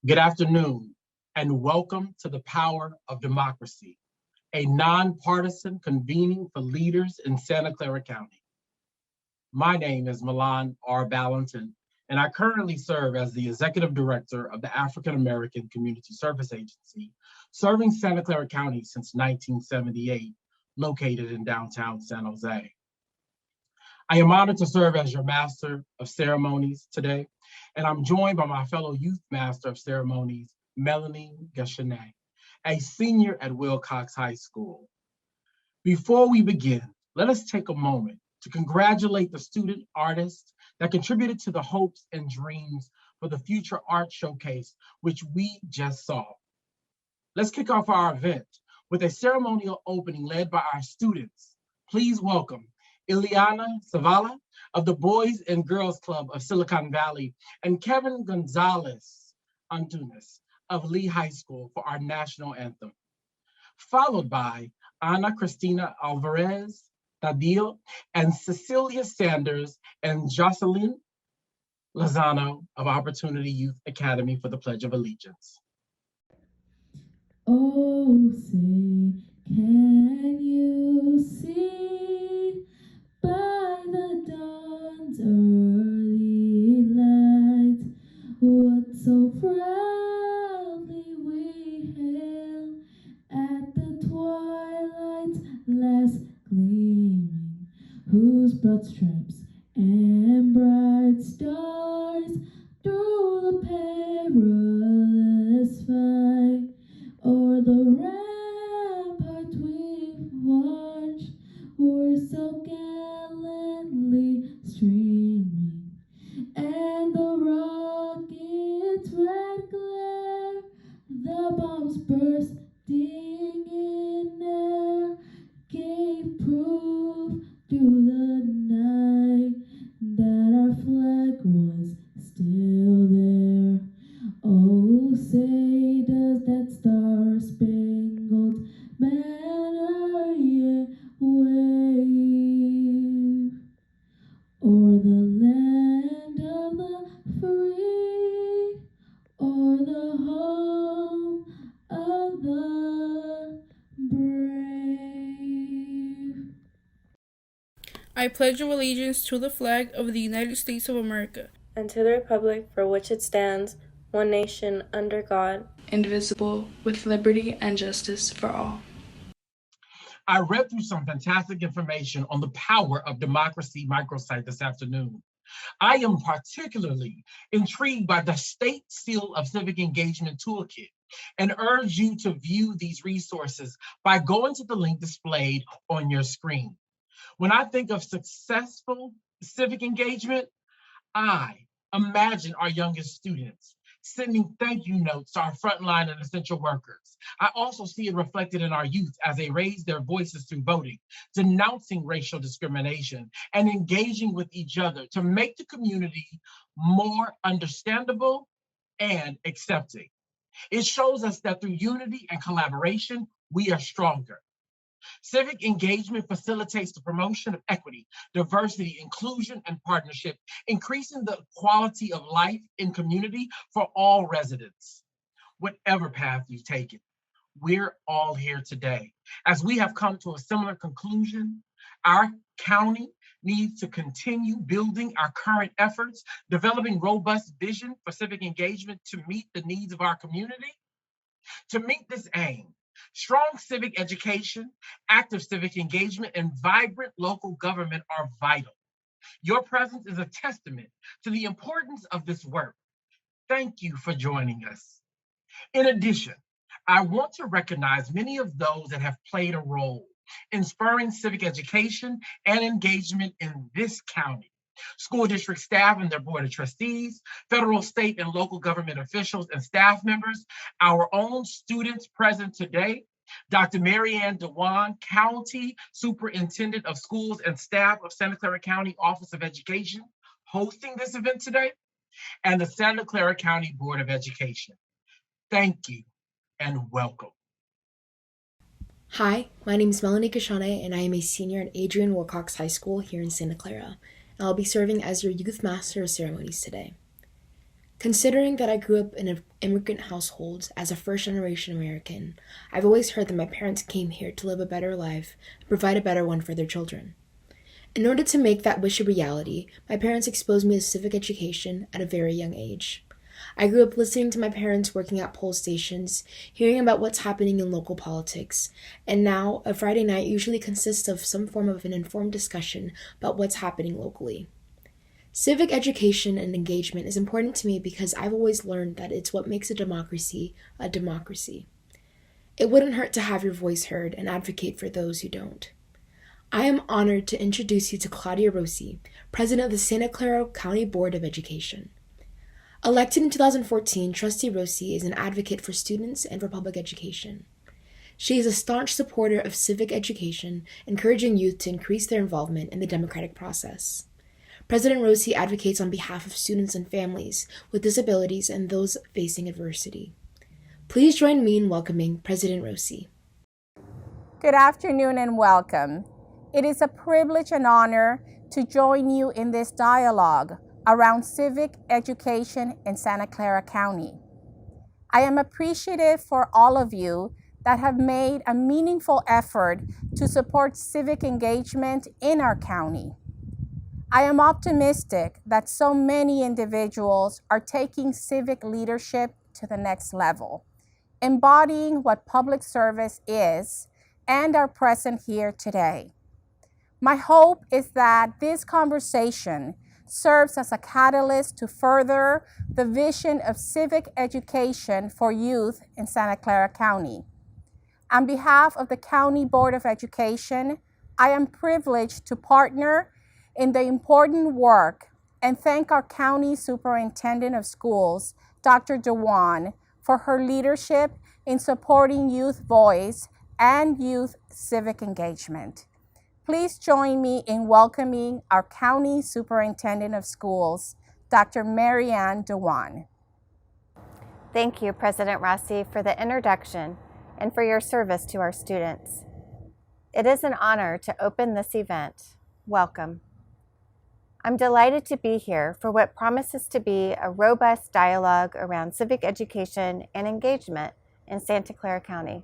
Good afternoon, and welcome to the Power of Democracy, a nonpartisan convening for leaders in Santa Clara County. My name is Milan R. Ballantyne, and I currently serve as the Executive Director of the African American Community Service Agency, serving Santa Clara County since 1978, located in downtown San Jose. I am honored to serve as your Master of Ceremonies today, and I'm joined by my fellow Youth Master of Ceremonies, Melanie Gachene, a senior at Wilcox High School. Before we begin, let us take a moment to congratulate the student artists that contributed to the hopes and dreams for the Future Art Showcase, which we just saw. Let's kick off our event with a ceremonial opening led by our students. Please welcome Ileana Zavala of the Boys and Girls Club of Silicon Valley and Kevin Gonzalez Antunes of Lee High School for our national anthem, followed by Ana Cristina Alvarez Tadil and Cecilia Sanders and Jocelyn Lozano of Opportunity Youth Academy for the Pledge of Allegiance. Oh, say, can you see by the dawn's early light what so proudly we hail at the twilight's last gleaming, whose broad stripes and bright stars through the perilous fight o'er the rampart we've watched were so gallantly streaming, and the rocket's red glare, the bombs bursting in air, gave proof through the night that our flag was still there. Oh, say does that star-spangled banner yet wave o'er the land of the free, o'er the home of the brave. I pledge allegiance to the flag of the United States of America and to the republic for which it stands, one nation, under God, indivisible, with liberty and justice for all. I read through some fantastic information on the Power of Democracy microsite this afternoon. I am particularly intrigued by the State Seal of Civic Engagement Toolkit and urge you to view these resources by going to the link displayed on your screen. When I think of successful civic engagement, I imagine our youngest students sending thank you notes to our frontline and essential workers. I also see it reflected in our youth as they raise their voices through voting, denouncing racial discrimination, and engaging with each other to make the community more understandable and accepting. It shows us that through unity and collaboration, we are stronger. Civic engagement facilitates the promotion of equity, diversity, inclusion, and partnership, increasing the quality of life in community for all residents. Whatever path you take it, we're all here today. As we have come to a similar conclusion, our county needs to continue building our current efforts, developing robust vision for civic engagement to meet the needs of our community. To meet this aim, strong civic education, active civic engagement, and vibrant local government are vital. Your presence is a testament to the importance of this work. Thank you for joining us. In addition, I want to recognize many of those that have played a role in spurring civic education and engagement in this county. School district staff and their board of trustees, federal, state, and local government officials and staff members, our own students present today, Dr. Marianne Dewan, County Superintendent of Schools and staff of Santa Clara County Office of Education, hosting this event today, and the Santa Clara County Board of Education. Thank you and welcome. Hi, my name is Melanie Kashane, and I am a senior at Adrian Wilcox High School here in Santa Clara, and I'll be serving as your Youth Master of Ceremonies today. Considering that I grew up in an immigrant household as a first-generation American, I've always heard that my parents came here to live a better life and provide a better one for their children. In order to make that wish a reality, my parents exposed me to civic education at a very young age. I grew up listening to my parents working at poll stations, hearing about what's happening in local politics, and now a Friday night usually consists of some form of an informed discussion about what's happening locally. Civic education and engagement is important to me because I've always learned that it's what makes a democracy a democracy. It wouldn't hurt to have your voice heard and advocate for those who don't. I am honored to introduce you to Claudia Rossi, President of the Santa Clara County Board of Education. Elected in 2014, Trustee Rossi is an advocate for students and for public education. She is a staunch supporter of civic education, encouraging youth to increase their involvement in the democratic process. President Rossi advocates on behalf of students and families with disabilities and those facing adversity. Please join me in welcoming President Rossi. Good afternoon and welcome. It is a privilege and honor to join you in this dialogue around civic education in Santa Clara County. I am appreciative for all of you that have made a meaningful effort to support civic engagement in our county. I am optimistic that so many individuals are taking civic leadership to the next level, embodying what public service is and are present here today. My hope is that this conversation serves as a catalyst to further the vision of civic education for youth in Santa Clara County. On behalf of the County Board of Education, I am privileged to partner in the important work and thank our County Superintendent of Schools, Dr. Dewan, for her leadership in supporting youth voice and youth civic engagement. Please join me in welcoming our County Superintendent of Schools, Dr. Marianne Dewan. Thank you, President Rossi, for the introduction and for your service to our students. It is an honor to open this event. Welcome. I'm delighted to be here for what promises to be a robust dialogue around civic education and engagement in Santa Clara County.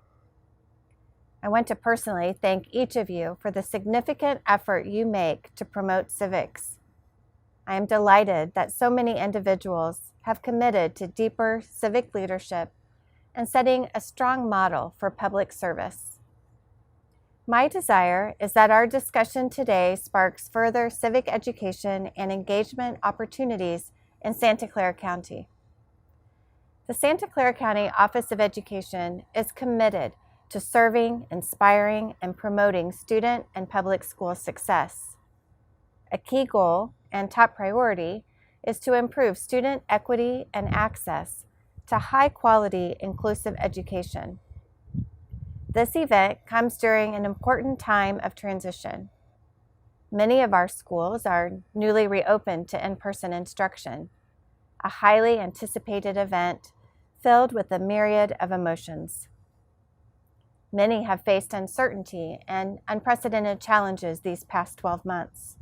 I want to personally thank each of you for the significant effort you make to promote civics. I am delighted that so many individuals have committed to deeper civic leadership and setting a strong model for public service. My desire is that our discussion today sparks further civic education and engagement opportunities in Santa Clara County. The Santa Clara County Office of Education is committed to serving, inspiring, and promoting student and public school success. A key goal and top priority is to improve student equity and access to high-quality, inclusive education. This event comes during an important time of transition. Many of our schools are newly reopened to in-person instruction, a highly anticipated event filled with a myriad of emotions. Many have faced uncertainty and unprecedented challenges these past 12 months.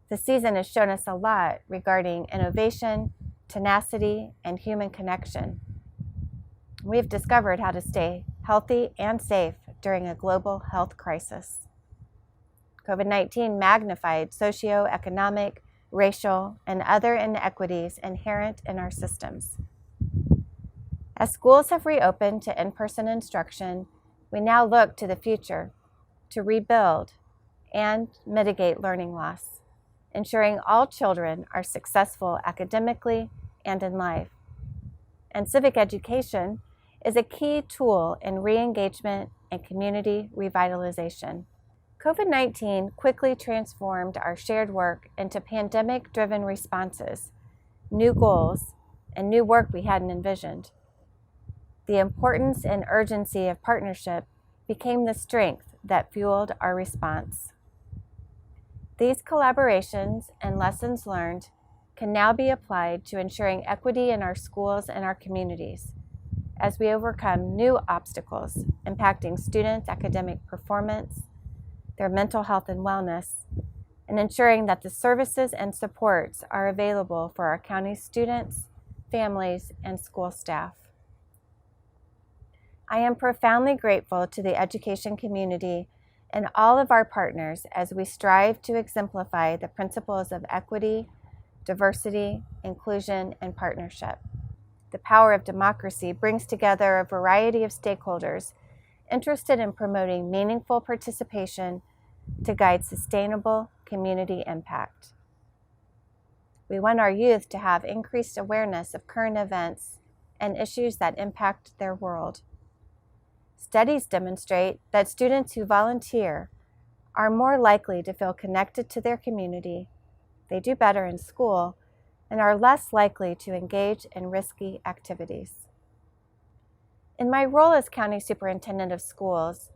The season has shown us a lot regarding innovation, tenacity, and human connection. We've discovered how to stay healthy and safe during a global health crisis. COVID-19 magnified socioeconomic, racial, and other inequities inherent in our systems. As schools have reopened to in-person instruction, we now look to the future to rebuild and mitigate learning loss, ensuring all children are successful academically and in life. And civic education is a key tool in re-engagement and community revitalization. COVID-19 quickly transformed our shared work into pandemic-driven responses, new goals, and new work we hadn't envisioned. The importance and urgency of partnership became the strength that fueled our response. These collaborations and lessons learned can now be applied to ensuring equity in our schools and our communities as we overcome new obstacles impacting students' academic performance, their mental health and wellness, and ensuring that the services and supports are available for our county students families, and school staff. I am profoundly grateful to the education community and all of our partners as we strive to exemplify the principles of equity, diversity, inclusion, and partnership. The power of democracy brings together a variety of stakeholders interested in promoting meaningful participation to guide sustainable community impact. We want our youth to have increased awareness of current events and issues that impact their world. Studies demonstrate that students who volunteer are more likely to feel connected to their community, they do better in school, and are less likely to engage in risky activities. In my role as County Superintendent of Schools,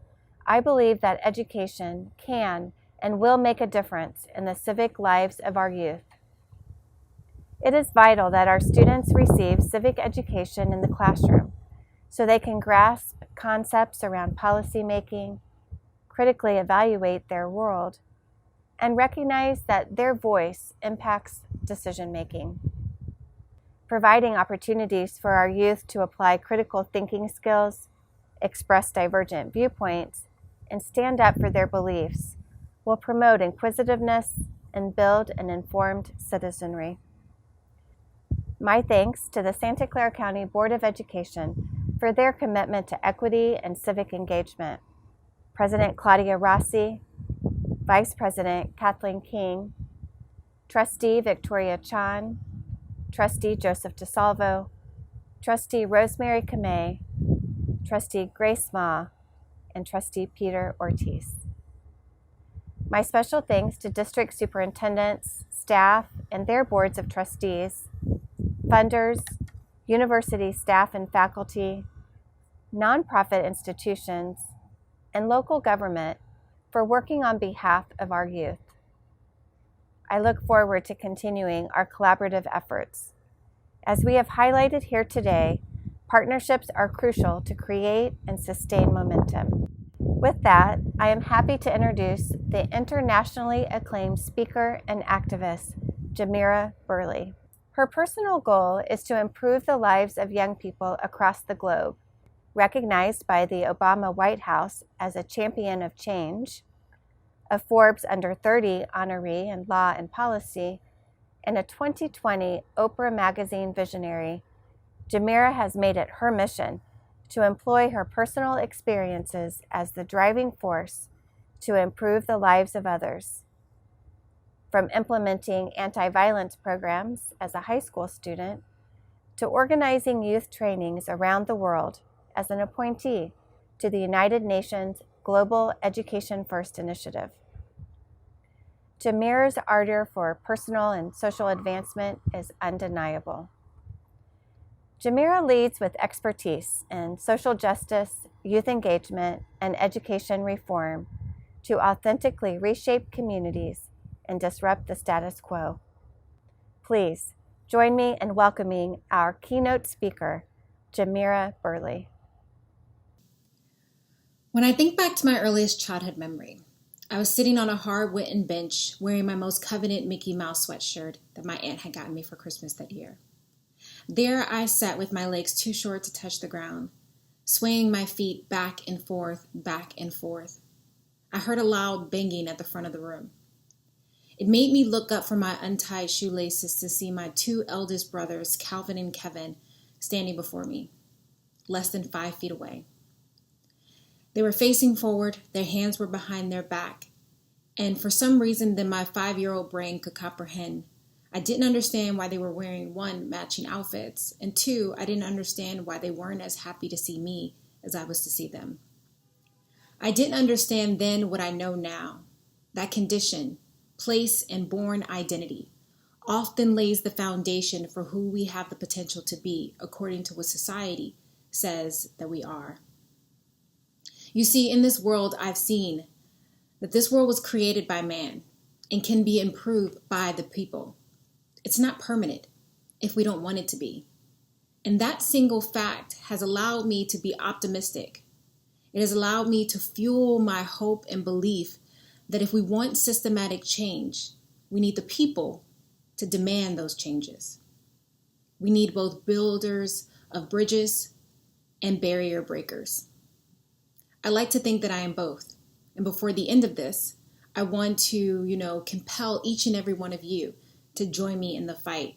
I believe that education can and will make a difference in the civic lives of our youth. It is vital that our students receive civic education in the classroom so they can grasp concepts around policymaking, critically evaluate their world, and recognize that their voice impacts decision-making. Providing opportunities for our youth to apply critical thinking skills, express divergent viewpoints, and stand up for their beliefs will promote inquisitiveness and build an informed citizenry. My thanks to the Santa Clara County Board of Education for their commitment to equity and civic engagement. President Claudia Rossi, Vice President Kathleen King, Trustee Victoria Chan, Trustee Joseph DeSalvo, Trustee Rosemary Kamei, Trustee Grace Ma, and Trustee Peter Ortiz. My special thanks to district superintendents, staff, and their boards of trustees, funders, university staff and faculty, nonprofit institutions, and local government for working on behalf of our youth. I look forward to continuing our collaborative efforts. As we have highlighted here today, partnerships are crucial to create and sustain momentum. With that, I am happy to introduce the internationally acclaimed speaker and activist, Jamira Burley. Her personal goal is to improve the lives of young people across the globe. Recognized by the Obama White House as a champion of change, a Forbes Under 30 honoree in law and policy, and a 2020 Oprah Magazine visionary, Jamira has made it her mission to employ her personal experiences as the driving force to improve the lives of others. From implementing anti-violence programs as a high school student to organizing youth trainings around the world as an appointee to the United Nations Global Education First Initiative. Jamira's ardor for personal and social advancement is undeniable. Jamira leads with expertise in social justice, youth engagement, and education reform to authentically reshape communities and disrupt the status quo. Please join me in welcoming our keynote speaker, Jamira Burley. When I think back to my earliest childhood memory, I was sitting on a hard wooden bench wearing my most coveted Mickey Mouse sweatshirt that my aunt had gotten me for Christmas that year. There I sat with my legs too short to touch the ground, swaying my feet back and forth, back and forth. I heard a loud banging at the front of the room. It made me look up from my untied shoelaces to see my two eldest brothers, Calvin and Kevin, standing before me, less than 5 feet away. They were facing forward, their hands were behind their back, and for some reason that my 5-year-old brain could comprehend, I didn't understand why they were wearing, 1, matching outfits, and 2, I didn't understand why they weren't as happy to see me as I was to see them. I didn't understand then what I know now, that condition, place, and born identity often lays the foundation for who we have the potential to be according to what society says that we are. You see, in this world, I've seen that this world was created by man and can be improved by the people. It's not permanent if we don't want it to be. And that single fact has allowed me to be optimistic. It has allowed me to fuel my hope and belief that if we want systematic change, we need the people to demand those changes. We need both builders of bridges and barrier breakers. I like to think that I am both. And before the end of this, I want to, compel each and every one of you to join me in the fight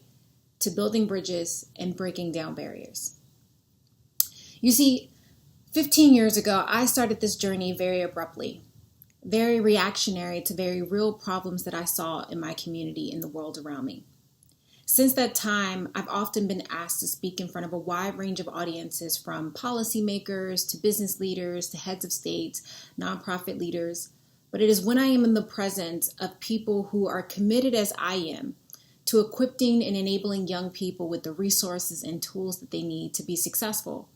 to building bridges and breaking down barriers. You see, 15 years ago, I started this journey very abruptly, very reactionary to very real problems that I saw in my community, in the world around me. Since that time, I've often been asked to speak in front of a wide range of audiences, from policymakers to business leaders to heads of states, nonprofit leaders. But it is when I am in the presence of people who are committed as I am to equipping and enabling young people with the resources and tools that they need to be successful,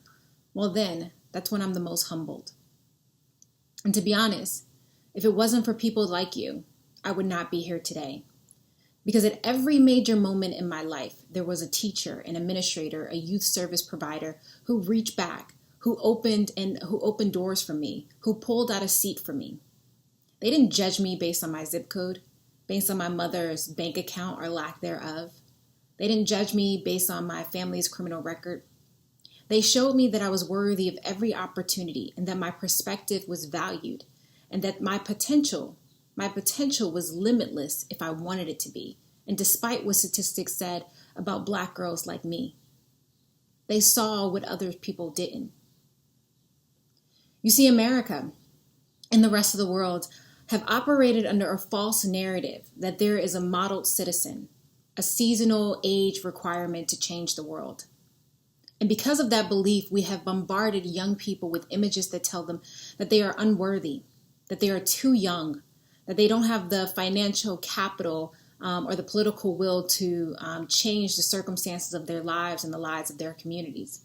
well then, that's when I'm the most humbled. And to be honest, if it wasn't for people like you, I would not be here today. Because at every major moment in my life, there was a teacher, an administrator, a youth service provider who reached back, who opened doors for me, who pulled out a seat for me. They didn't judge me based on my zip code, based on my mother's bank account or lack thereof. They didn't judge me based on my family's criminal record. They showed me that I was worthy of every opportunity and that my perspective was valued and that my potential was limitless if I wanted it to be, and despite what statistics said about Black girls like me. They saw what other people didn't. You see, America and the rest of the world have operated under a false narrative that there is a modeled citizen, a seasonal age requirement to change the world. And because of that belief, we have bombarded young people with images that tell them that they are unworthy, that they are too young, that they don't have the financial capital or the political will to change the circumstances of their lives and the lives of their communities.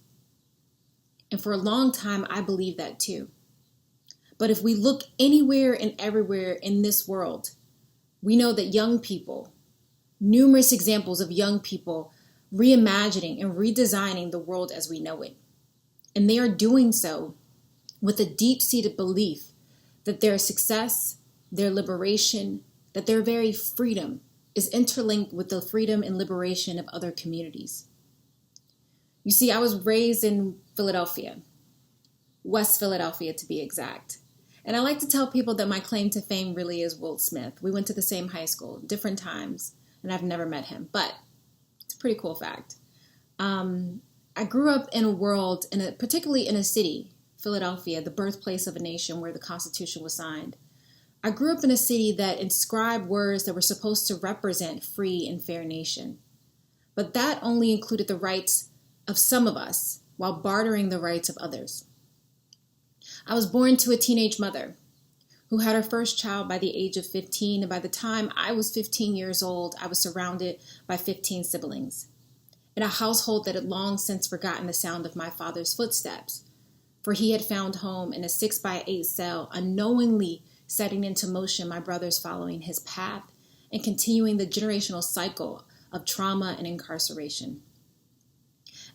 And for a long time, I believed that too. But if we look anywhere and everywhere in this world, we know that young people, numerous examples of young people reimagining and redesigning the world as we know it. And they are doing so with a deep-seated belief that their success, their liberation, that their very freedom is interlinked with the freedom and liberation of other communities. You see, I was raised in Philadelphia, West Philadelphia to be exact. And I like to tell people that my claim to fame really is Will Smith. We went to the same high school, different times, and I've never met him, but it's a pretty cool fact. I grew up in a world, particularly in a city, Philadelphia, the birthplace of a nation where the Constitution was signed. I grew up in a city that inscribed words that were supposed to represent free and fair nation. But that only included the rights of some of us while bartering the rights of others. I was born to a teenage mother who had her first child by the age of 15, and by the time I was 15 years old, I was surrounded by 15 siblings, in a household that had long since forgotten the sound of my father's footsteps, for he had found home in a 6x8 cell, unknowingly setting into motion my brothers following his path and continuing the generational cycle of trauma and incarceration.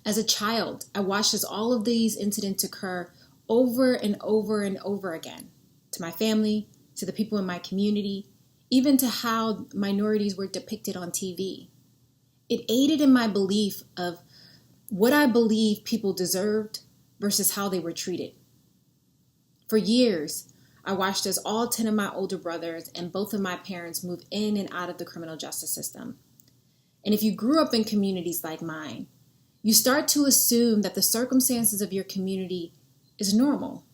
As a child, I watched as all of these incidents occur over and over and over again, to my family, to the people in my community, even to how minorities were depicted on TV. It aided in my belief of what I believe people deserved versus how they were treated. For years, I watched as all 10 of my older brothers and both of my parents move in and out of the criminal justice system. And if you grew up in communities like mine, you start to assume that the circumstances of your community is normal,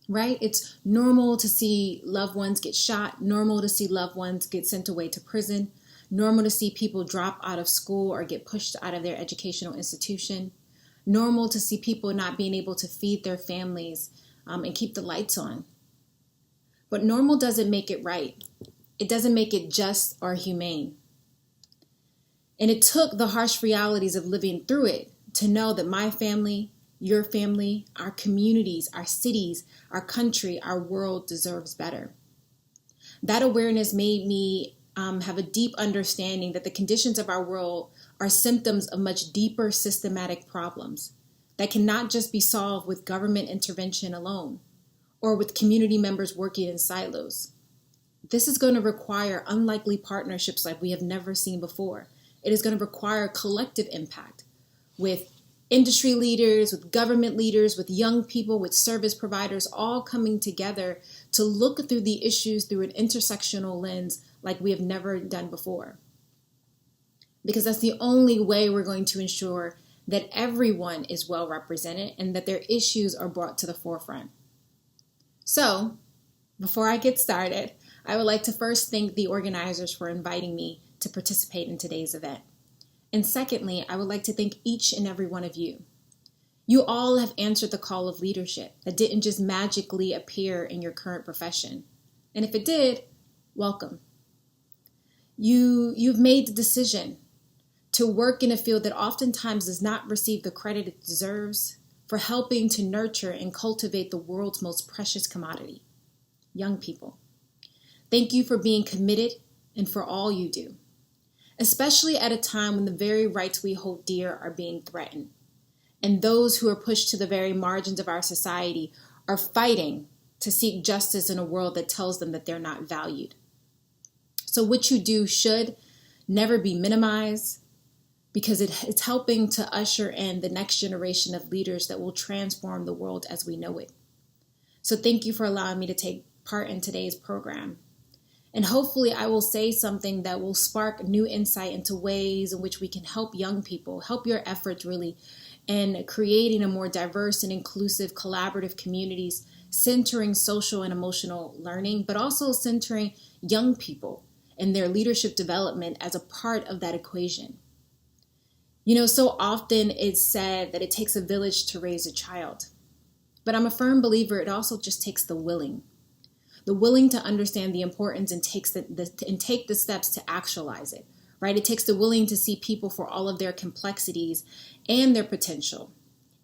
right? It's normal to see loved ones get shot, normal to see loved ones get sent away to prison, normal to see people drop out of school or get pushed out of their educational institution, normal to see people not being able to feed their families and keep the lights on. But normal doesn't make it right. It doesn't make it just or humane. And it took the harsh realities of living through it to know that my family, your family, our communities, our cities, our country, our world deserves better. That awareness made me have a deep understanding that the conditions of our world are symptoms of much deeper systematic problems that cannot just be solved with government intervention alone or with community members working in silos. This is going to require unlikely partnerships like we have never seen before, It is going to require collective impact with industry leaders, with government leaders, with young people, with service providers, all coming together to look through the issues through an intersectional lens like we have never done before. Because that's the only way we're going to ensure that everyone is well represented and that their issues are brought to the forefront. So, before I get started, I would like to first thank the organizers for inviting me to participate in today's event. And secondly, I would like to thank each and every one of you. You all have answered the call of leadership that didn't just magically appear in your current profession. And if it did, welcome. You've made the decision to work in a field that oftentimes does not receive the credit it deserves for helping to nurture and cultivate the world's most precious commodity, young people. Thank you for being committed and for all you do, especially at a time when the very rights we hold dear are being threatened, and those who are pushed to the very margins of our society are fighting to seek justice in a world that tells them that they're not valued. So what you do should never be minimized, because it's helping to usher in the next generation of leaders that will transform the world as we know it. So thank you for allowing me to take part in today's program. And hopefully I will say something that will spark new insight into ways in which we can help young people, help your efforts really in creating a more diverse and inclusive collaborative communities, centering social and emotional learning, but also centering young people and their leadership development as a part of that equation. You know, so often it's said that it takes a village to raise a child, but I'm a firm believer it also just takes the willing to understand the importance and take the steps to actualize it, right? It takes the willing to see people for all of their complexities and their potential.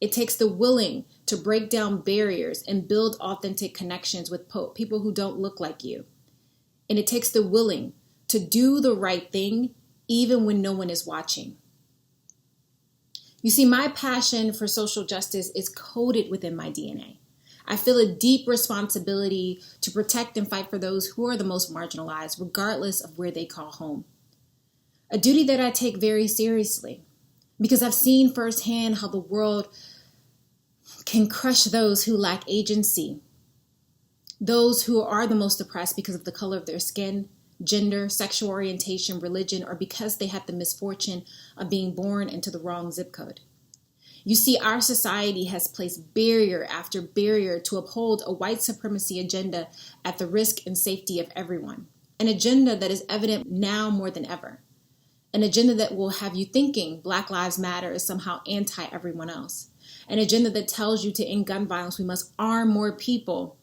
It takes the willing to break down barriers and build authentic connections with people who don't look like you. And it takes the willing to do the right thing even when no one is watching. You see, my passion for social justice is coded within my DNA. I feel a deep responsibility to protect and fight for those who are the most marginalized, regardless of where they call home. A duty that I take very seriously, because I've seen firsthand how the world can crush those who lack agency, those who are the most oppressed because of the color of their skin, gender, sexual orientation, religion, or because they had the misfortune of being born into the wrong zip code. You see, our society has placed barrier after barrier to uphold a white supremacy agenda at the risk and safety of everyone, an agenda that is evident now more than ever, an agenda that will have you thinking Black Lives Matter is somehow anti-everyone else, an agenda that tells you to end gun violence we must arm more people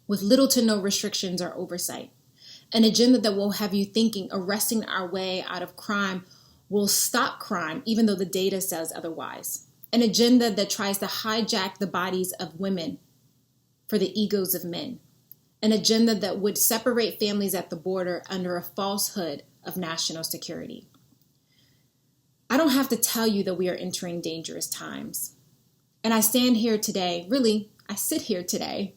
with little to no restrictions or oversight. An agenda that will have you thinking arresting our way out of crime will stop crime, even though the data says otherwise. An agenda that tries to hijack the bodies of women for the egos of men. An agenda that would separate families at the border under a falsehood of national security. I don't have to tell you that we are entering dangerous times. And I stand here today, I sit here today,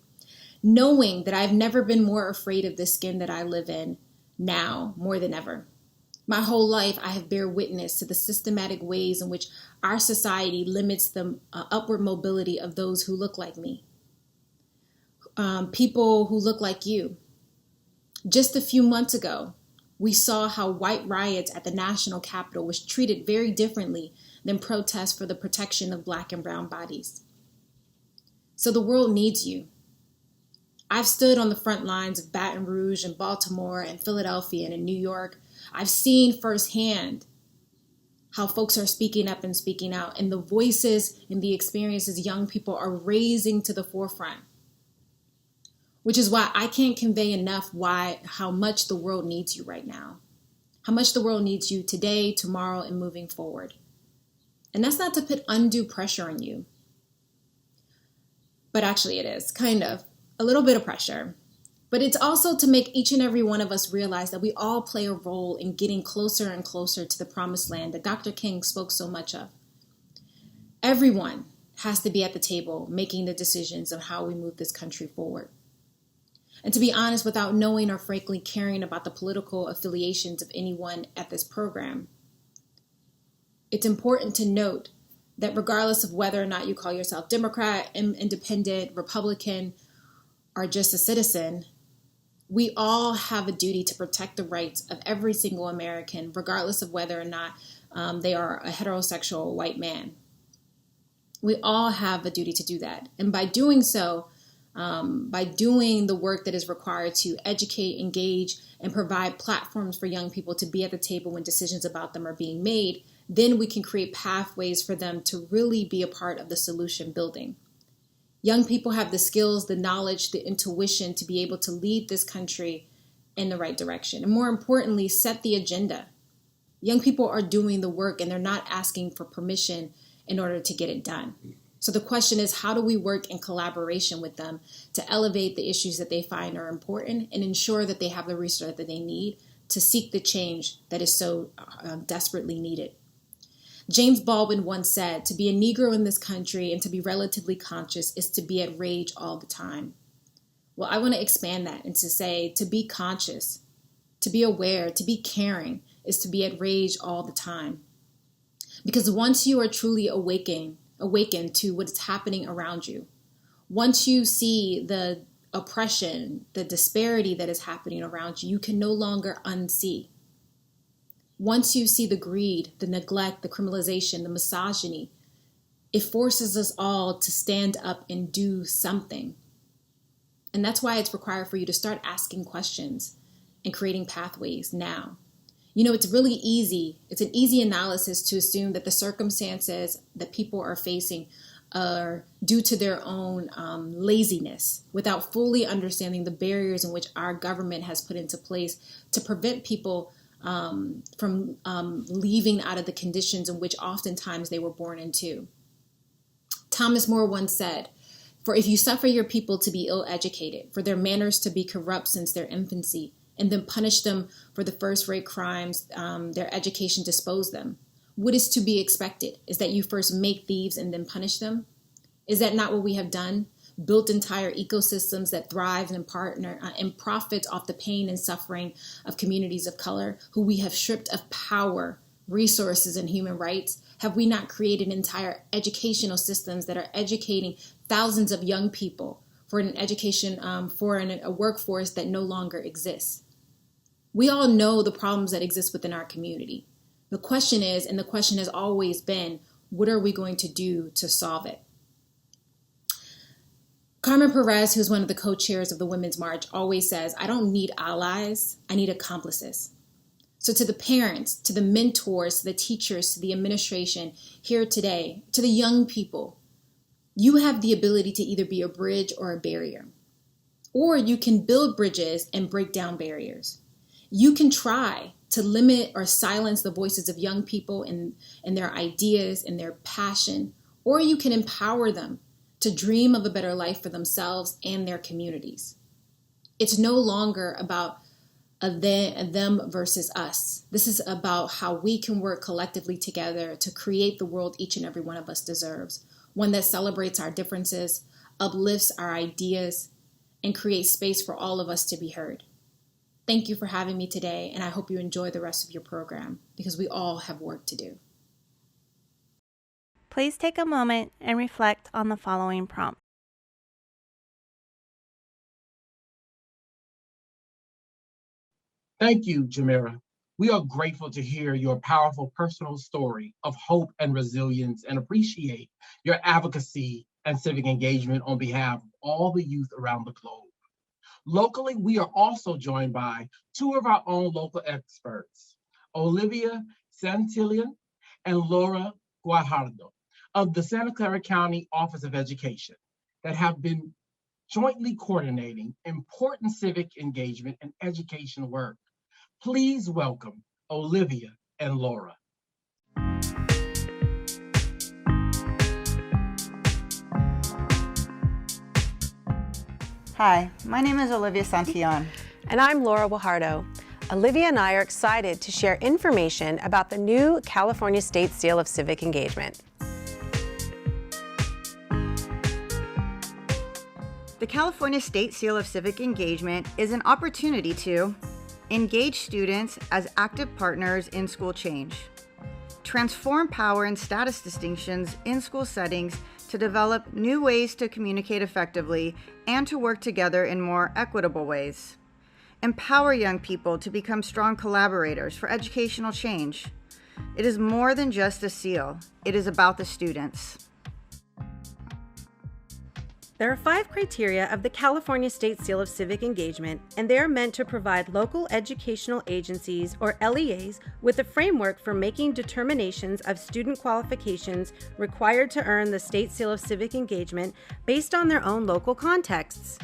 knowing that I've never been more afraid of the skin that I live in now more than ever. My whole life, I have bear witness to the systematic ways in which our society limits the upward mobility of those who look like me, people who look like you. Just a few months ago, we saw how white riots at the national Capitol was treated very differently than protests for the protection of Black and brown bodies. So the world needs you. I've stood on the front lines of Baton Rouge and Baltimore and Philadelphia and in New York. I've seen firsthand how folks are speaking up and speaking out, and the voices and the experiences young people are raising to the forefront, which is why I can't convey enough how much the world needs you right now, how much the world needs you today, tomorrow, and moving forward. And that's not to put undue pressure on you, but actually it is, kind of, a little bit of pressure. But it's also to make each and every one of us realize that we all play a role in getting closer and closer to the promised land that Dr. King spoke so much of. Everyone has to be at the table making the decisions of how we move this country forward. And to be honest, without knowing or frankly caring about the political affiliations of anyone at this program, It's important to note that regardless of whether or not you call yourself Democrat, Independent, Republican, or just a citizen, we all have a duty to protect the rights of every single American, regardless of whether or not they are a heterosexual white man. We all have a duty to do that. And by doing so, by doing the work that is required to educate, engage, and provide platforms for young people to be at the table when decisions about them are being made, then we can create pathways for them to really be a part of the solution building. Young people have the skills, the knowledge, the intuition to be able to lead this country in the right direction. And more importantly, set the agenda. Young people are doing the work and they're not asking for permission in order to get it done. So the question is, how do we work in collaboration with them to elevate the issues that they find are important and ensure that they have the resources that they need to seek the change that is so desperately needed? James Baldwin once said, to be a Negro in this country and to be relatively conscious is to be at rage all the time. Well, I want to expand that and to say to be conscious, to be aware, to be caring is to be at rage all the time. Because once you are truly awakened to what's happening around you, once you see the oppression, the disparity that is happening around you, you can no longer unsee. Once you see the greed, the neglect, the criminalization, the misogyny, it forces us all to stand up and do something. And that's why it's required for you to start asking questions and creating pathways now. You know, it's really easy. It's an easy analysis to assume that the circumstances that people are facing are due to their own laziness without fully understanding the barriers in which our government has put into place to prevent people from leaving out of the conditions in which oftentimes they were born into. Thomas More once said, "For if you suffer your people to be ill-educated, for their manners to be corrupt since their infancy, and then punish them for the first-rate crimes their education disposed them, what is to be expected? Is that you first make thieves and then punish them? Is that not what we have done? Built entire ecosystems that thrive and partner and profit off the pain and suffering of communities of color who we have stripped of power, resources, and human rights? Have we not created entire educational systems that are educating thousands of young people for an education, for a workforce that no longer exists? We all know the problems that exist within our community. The question is, and the question has always been, what are we going to do to solve it? Carmen Perez, who's one of the co-chairs of the Women's March, always says, I don't need allies, I need accomplices. So to the parents, to the mentors, to the teachers, to the administration here today, to the young people, you have the ability to either be a bridge or a barrier. Or you can build bridges and break down barriers. You can try to limit or silence the voices of young people and their ideas and their passion, or you can empower them to dream of a better life for themselves and their communities. It's no longer about them versus us. This is about how we can work collectively together to create the world each and every one of us deserves, one that celebrates our differences, uplifts our ideas, and creates space for all of us to be heard. Thank you for having me today, and I hope you enjoy the rest of your program, because we all have work to do. Please take a moment and reflect on the following prompt. Thank you, Jamira. We are grateful to hear your powerful personal story of hope and resilience and appreciate your advocacy and civic engagement on behalf of all the youth around the globe. Locally, we are also joined by two of our own local experts, Olivia Santillan and Laura Guajardo of the Santa Clara County Office of Education that have been jointly coordinating important civic engagement and education work. Please welcome Olivia and Laura. Hi, my name is Olivia Santillan. And I'm Laura Guajardo. Olivia and I are excited to share information about the new California State Seal of Civic Engagement. The California State Seal of Civic Engagement is an opportunity to engage students as active partners in school change, transform power and status distinctions in school settings to develop new ways to communicate effectively and to work together in more equitable ways. Empower young people to become strong collaborators for educational change. It is more than just a seal. It is about the students. There are 5 criteria of the California State Seal of Civic Engagement, and they are meant to provide local educational agencies, or LEAs, with a framework for making determinations of student qualifications required to earn the State Seal of Civic Engagement based on their own local contexts.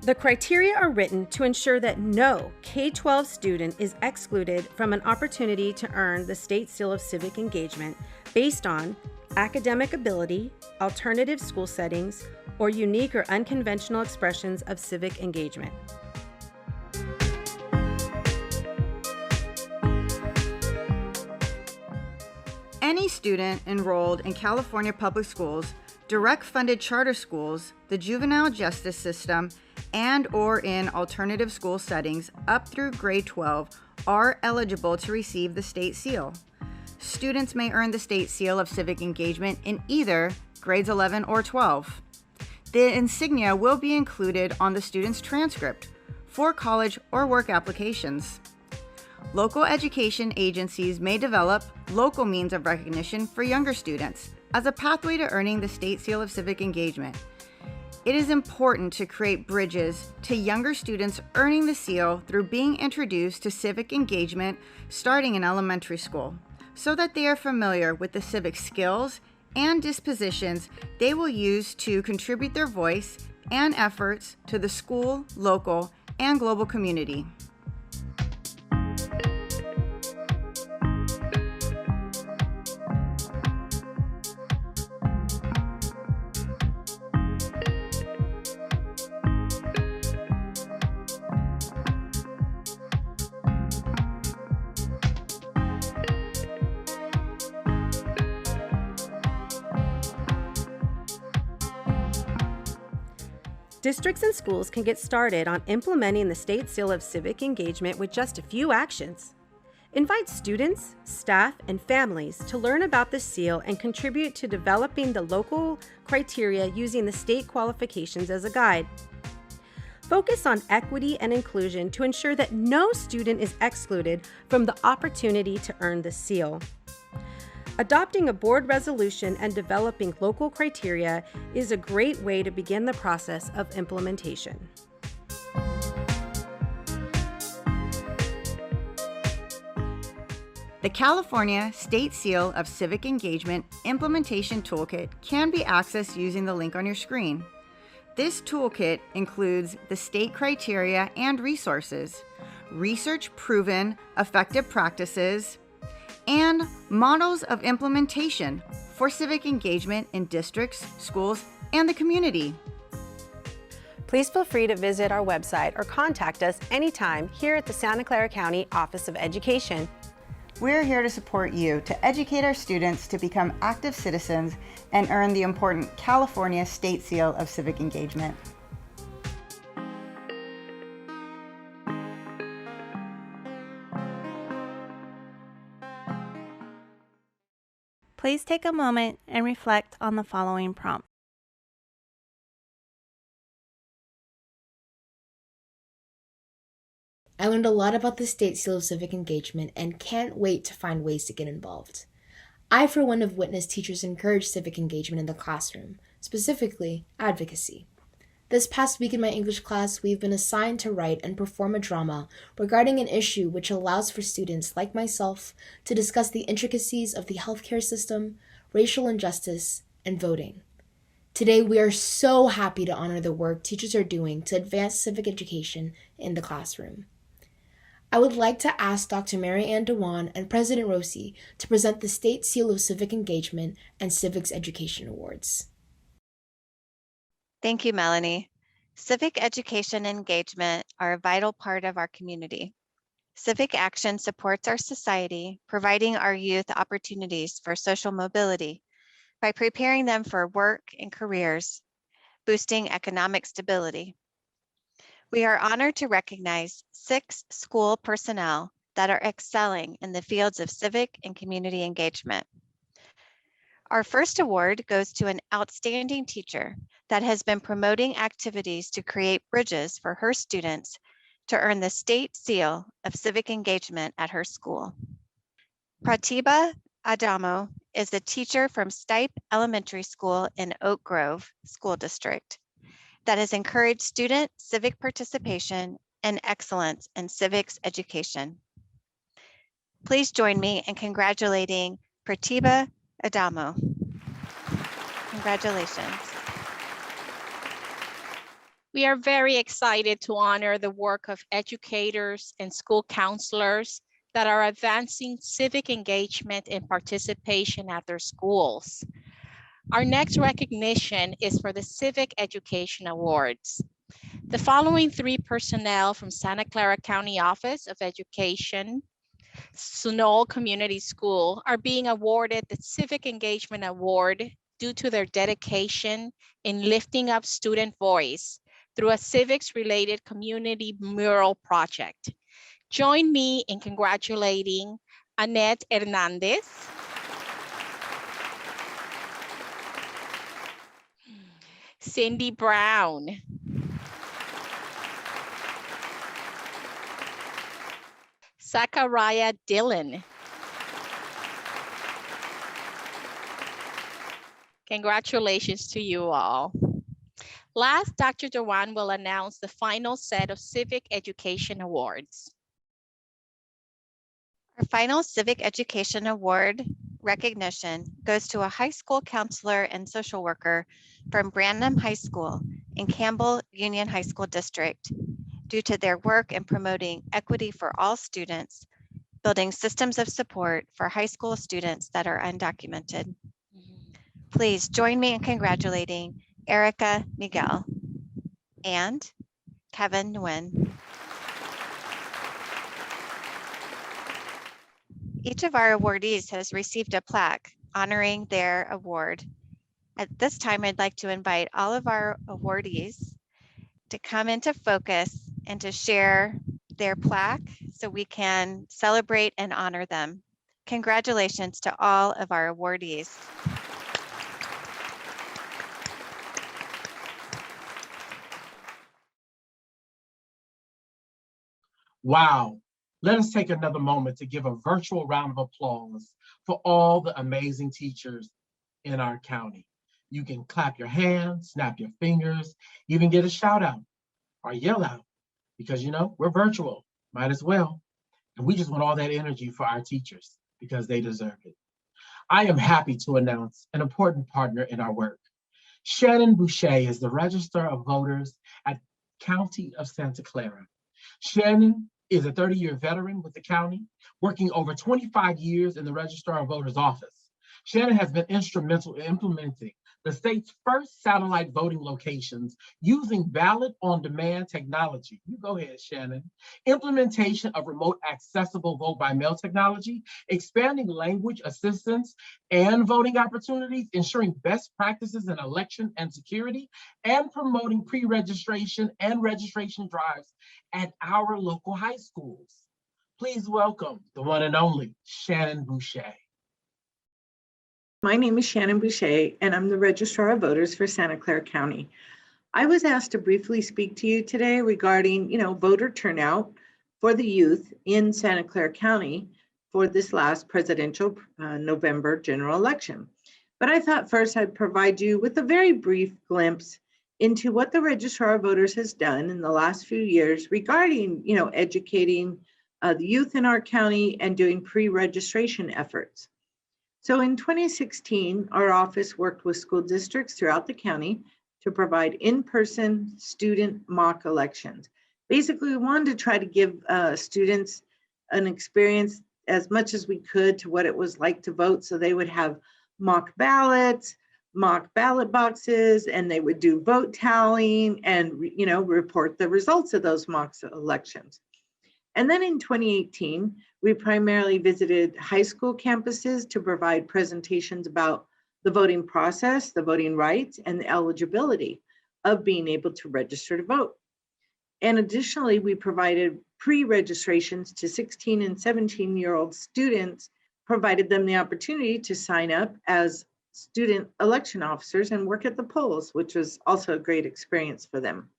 The criteria are written to ensure that no K-12 student is excluded from an opportunity to earn the State Seal of Civic Engagement based on academic ability, alternative school settings, or unique or unconventional expressions of civic engagement. Any student enrolled in California public schools, direct funded charter schools, the juvenile justice system, and/or in alternative school settings up through grade 12 are eligible to receive the state seal. Students may earn the state seal of civic engagement in either grades 11 or 12. The insignia will be included on the student's transcript for college or work applications. Local education agencies may develop local means of recognition for younger students as a pathway to earning the state seal of civic engagement. It is important to create bridges to younger students earning the seal through being introduced to civic engagement starting in elementary school, so that they are familiar with the civic skills and dispositions they will use to contribute their voice and efforts to the school, local, and global community. Districts and schools can get started on implementing the State Seal of Civic Engagement with just a few actions. Invite students, staff, and families to learn about the seal and contribute to developing the local criteria using the state qualifications as a guide. Focus on equity and inclusion to ensure that no student is excluded from the opportunity to earn the seal. Adopting a board resolution and developing local criteria is a great way to begin the process of implementation. The California State Seal of Civic Engagement Implementation Toolkit can be accessed using the link on your screen. This toolkit includes the state criteria and resources, research-proven effective practices, and models of implementation for civic engagement in districts, schools, and the community. Please feel free to visit our website or contact us anytime here at the Santa Clara County Office of Education. We're here to support you to educate our students to become active citizens and earn the important California State Seal of Civic Engagement. Please take a moment and reflect on the following prompt. I learned a lot about the State Seal of Civic Engagement and can't wait to find ways to get involved. I, for one, have witnessed teachers encourage civic engagement in the classroom, specifically advocacy. This past week in my English class, we've been assigned to write and perform a drama regarding an issue which allows for students like myself to discuss the intricacies of the healthcare system, racial injustice, and voting. Today, we are so happy to honor the work teachers are doing to advance civic education in the classroom. I would like to ask Dr. Mary Ann Dewan and President Rossi to present the State Seal of Civic Engagement and Civics Education Awards. Thank you, Melanie. Civic education and engagement are a vital part of our community. Civic action supports our society, providing our youth opportunities for social mobility by preparing them for work and careers, boosting economic stability. We are honored to recognize 6 school personnel that are excelling in the fields of civic and community engagement. Our first award goes to an outstanding teacher that has been promoting activities to create bridges for her students to earn the state seal of civic engagement at her school. Pratibha Adamo is a teacher from Stipe Elementary School in Oak Grove School District that has encouraged student civic participation and excellence in civics education. Please join me in congratulating Pratibha Adamo. Congratulations. We are very excited to honor the work of educators and school counselors that are advancing civic engagement and participation at their schools. Our next recognition is for the Civic Education Awards. The following 3 personnel from Santa Clara County Office of Education, Sunol Community School, are being awarded the Civic Engagement Award due to their dedication in lifting up student voice through a civics-related community mural project. Join me in congratulating Annette Hernandez, Cindy Brown, Zachariah Dillon. Congratulations to you all. Last, Dr. Dewan will announce the final set of Civic Education Awards. Our final Civic Education Award recognition goes to a high school counselor and social worker from Branham High School in Campbell Union High School District due to their work in promoting equity for all students, building systems of support for high school students that are undocumented. Please join me in congratulating Erica Miguel and Kevin Nguyen. Each of our awardees has received a plaque honoring their award. At this time, I'd like to invite all of our awardees to come into focus and to share their plaque so we can celebrate and honor them. Congratulations to all of our awardees. Wow. Let us take another moment to give a virtual round of applause for all the amazing teachers in our county. You can clap your hands, snap your fingers, even get a shout out or yell out because, you know, we're virtual, might as well. And we just want all that energy for our teachers because they deserve it. I am happy to announce an important partner in our work. Shannon Boucher is the Register of Voters at County of Santa Clara. Shannon is a 30-year veteran with the county, working over 25 years in the Registrar of Voters office. Shannon has been instrumental in implementing the state's first satellite voting locations using ballot on demand technology. You go ahead, Shannon. Implementation of remote accessible vote by mail technology, expanding language assistance and voting opportunities, ensuring best practices in election and security, and promoting pre-registration and registration drives at our local high schools. Please welcome the one and only Shannon Boucher. My name is Shannon Boucher, and I'm the Registrar of Voters for Santa Clara County. I was asked to briefly speak to you today regarding, voter turnout for the youth in Santa Clara County for this last presidential November general election. But I thought first I'd provide you with a very brief glimpse into what the Registrar of Voters has done in the last few years regarding, educating the youth in our county and doing pre-registration efforts. So in 2016, our office worked with school districts throughout the county to provide in-person student mock elections. Basically, we wanted to try to give students an experience as much as we could to what it was like to vote. So they would have mock ballots, mock ballot boxes, and they would do vote tallying and, report the results of those mock elections. And then in 2018, we primarily visited high school campuses to provide presentations about the voting process, the voting rights, and the eligibility of being able to register to vote. And additionally, we provided pre-registrations to 16 and 17-year-old students, provided them the opportunity to sign up as student election officers and work at the polls, which was also a great experience for them.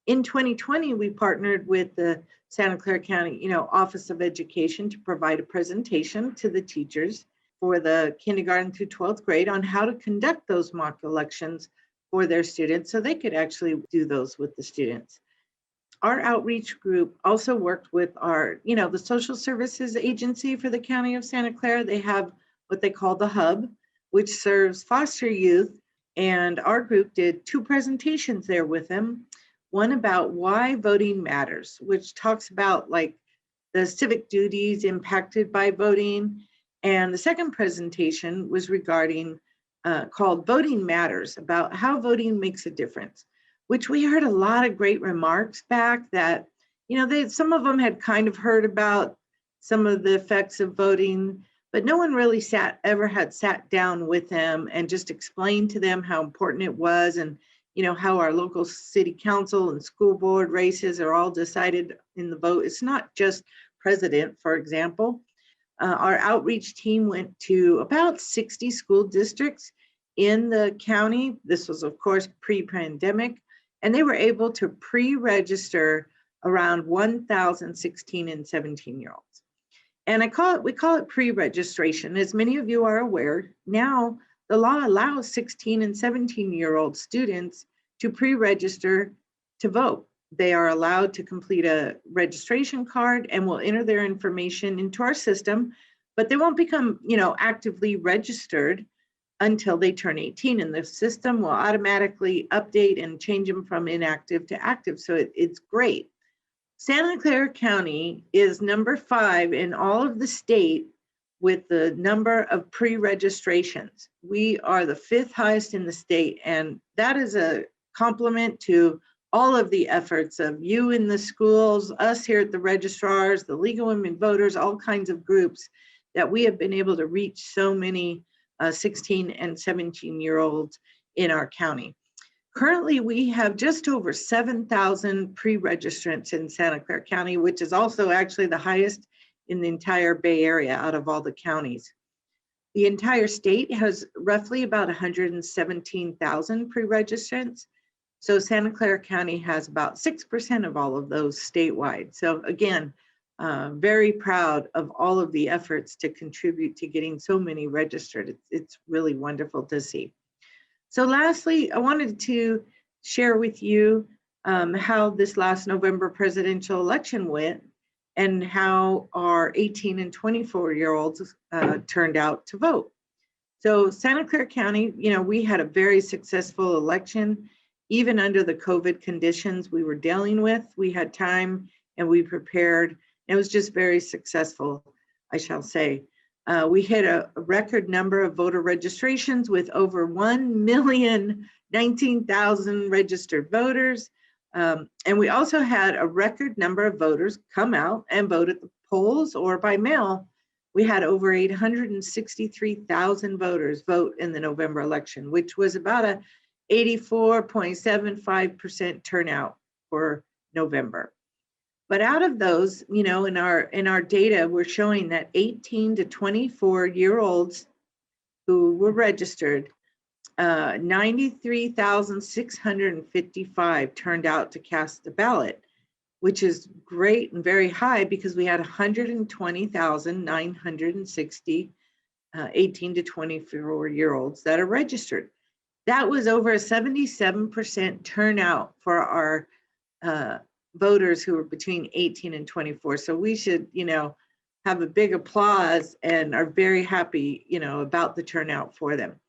In 2020, we partnered with the Santa Clara County, Office of Education to provide a presentation to the teachers for the kindergarten through 12th grade on how to conduct those mock elections for their students so they could actually do those with the students. Our outreach group also worked with our, the social services agency for the County of Santa Clara. They have what they call the Hub, which serves foster youth. And our group did 2 presentations there with them. One about why voting matters, which talks about like the civic duties impacted by voting. And the second presentation was regarding called Voting Matters, about how voting makes a difference, which we heard a lot of great remarks back that, some of them had kind of heard about some of the effects of voting, but no one really ever had sat down with them and just explained to them how important it was, and how our local city council and school board races are all decided in the vote. It's not just president, for example. Our outreach team went to about 60 school districts in the county. This was, of course, pre-pandemic, and they were able to pre-register around 1,000 16 and 17-year-olds. And we call it pre-registration. As many of you are aware, now the law allows 16 and 17-year-old students to pre-register to vote. They are allowed to complete a registration card and will enter their information into our system, but they won't become, actively registered until they turn 18, and the system will automatically update and change them from inactive to active. So it's great. Santa Clara County is number 5 in all of the state with the number of pre-registrations. We are the 5th highest in the state, and that is a compliment to all of the efforts of you in the schools, us here at the registrars, the League of Women Voters, all kinds of groups, that we have been able to reach so many 16 and 17-year-olds in our county. Currently, we have just over 7,000 pre-registrants in Santa Clara County, which is also actually the highest in the entire Bay Area out of all the counties. The entire state has roughly about 117,000 pre-registrants. So Santa Clara County has about 6% of all of those statewide. So again, very proud of all of the efforts to contribute to getting so many registered. It's really wonderful to see. So lastly, I wanted to share with you how this last November presidential election went and how our 18 and 24-year-olds turned out to vote. So Santa Clara County, we had a very successful election. Even under the COVID conditions we were dealing with, we had time and we prepared. It was just very successful, I shall say. We hit a record number of voter registrations with over 1,019,000 registered voters. And we also had a record number of voters come out and vote at the polls or by mail. We had over 863,000 voters vote in the November election, which was about a 84.75% turnout for November. But out of those, in our data, we're showing that 18 to 24-year-olds who were registered, 93,655 turned out to cast a ballot, which is great and very high because we had 120,960 18 to 24-year-olds that are registered. That was over a 77% turnout for our voters who were between 18 and 24. So we should, have a big applause and are very happy, about the turnout for them.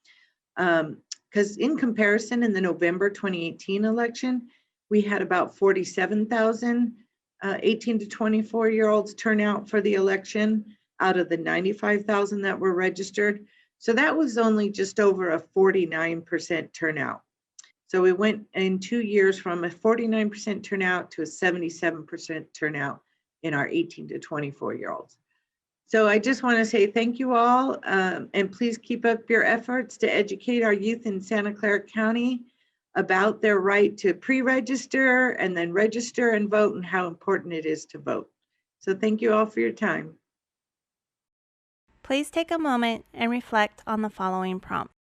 Because in comparison, in the November 2018 election, we had about 47,000 18 to 24-year-olds turn out for the election out of the 95,000 that were registered. So that was only just over a 49% turnout. So we went in 2 years from a 49% turnout to a 77% turnout in our 18 to 24-year-olds. So I just want to say thank you all, and please keep up your efforts to educate our youth in Santa Clara County. about their right to pre-register and then register and vote and how important it is to vote. So thank you all for your time. Please take a moment and reflect on the following prompt.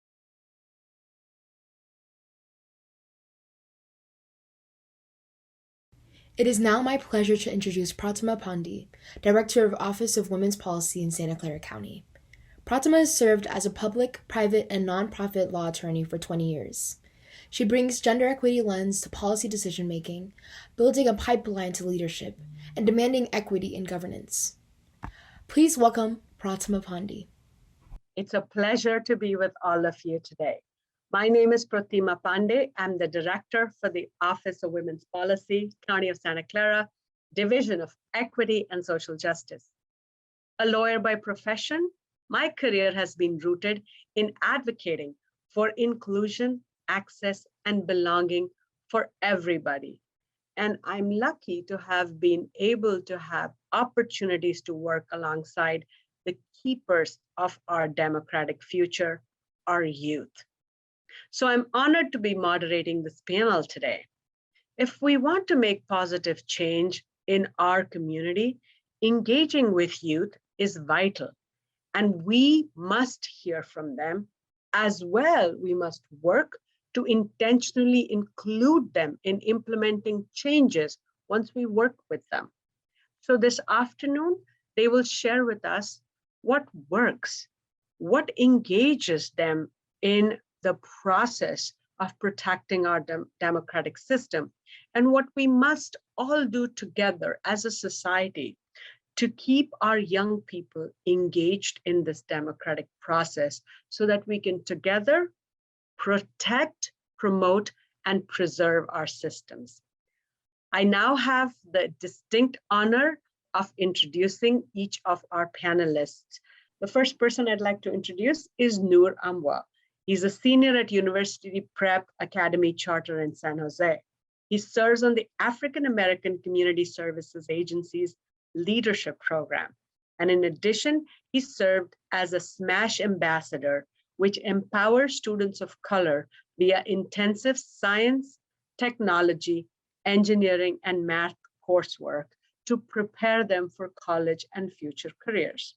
It is now my pleasure to introduce Pratima Pandey, Director of Office of Women's Policy in Santa Clara County. Pratima has served as a public, private, and nonprofit law attorney for 20 years. She brings gender equity lens to policy decision-making, building a pipeline to leadership, and demanding equity in governance. Please welcome Pratima Pandey. It's a pleasure to be with all of you today. My name is Pratima Pandey. I'm the Director for the Office of Women's Policy, County of Santa Clara, Division of Equity and Social Justice. A lawyer by profession, my career has been rooted in advocating for inclusion, access, and belonging for everybody. And I'm lucky to have been able to have opportunities to work alongside the keepers of our democratic future, our youth. So I'm honored to be moderating this panel today. If we want to make positive change in our community, engaging with youth is vital, and we must hear from them. As well, we must work to intentionally include them in implementing changes once we work with them. So this afternoon, they will share with us what works, what engages them in the process of protecting our democratic system, and what we must all do together as a society to keep our young people engaged in this democratic process so that we can together protect, promote, and preserve our systems. I now have the distinct honor of introducing each of our panelists. The first person I'd like to introduce is Noor Amwa. He's a senior at University Prep Academy Charter in San Jose. He serves on the African American Community Services Agency's leadership program. And in addition, he served as a SMASH ambassador, which empowers students of color via intensive science, technology, engineering, and math coursework to prepare them for college and future careers.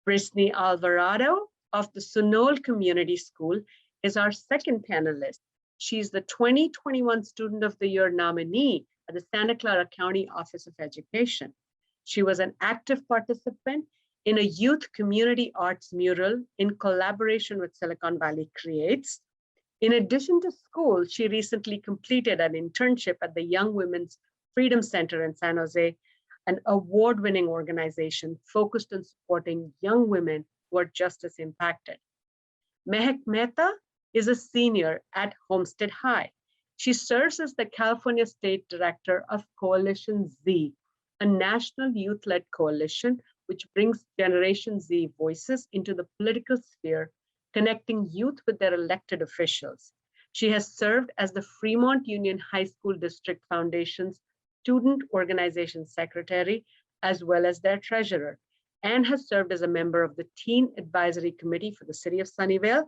Brittany Alvarado of the Sunol Community School is our second panelist. She's the 2021 Student of the Year nominee at the Santa Clara County Office of Education. She was an active participant in a youth community arts mural in collaboration with Silicon Valley Creates. In addition to school, she recently completed an internship at the Young Women's Freedom Center in San Jose, an award-winning organization focused on supporting young women who are justice impacted. Mehak Mehta is a senior at Homestead High. She serves as the California State Director of Coalition Z, a national youth-led coalition which brings Generation Z voices into the political sphere, connecting youth with their elected officials. She has served as the Fremont Union High School District Foundation's Student Organization Secretary, as well as their treasurer, and has served as a member of the Teen Advisory Committee for the City of Sunnyvale,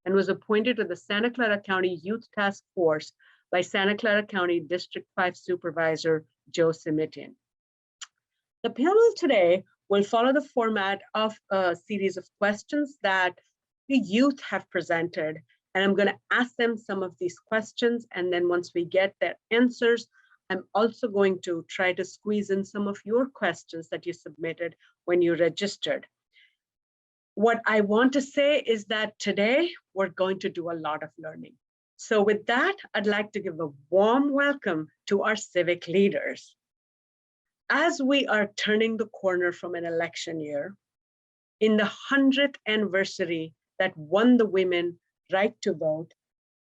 and was appointed to the Santa Clara County Youth Task Force by Santa Clara County District 5 Supervisor Joe Simitian. The panel today will follow the format of a series of questions that the youth have presented, and I'm going to ask them some of these questions, and then once we get their answers, I'm also going to try to squeeze in some of your questions that you submitted when you registered. What I want to say is that today we're going to do a lot of learning. So with that, I'd like to give a warm welcome to our civic leaders. As we are turning the corner from an election year, in the 100th anniversary that won the women right to vote,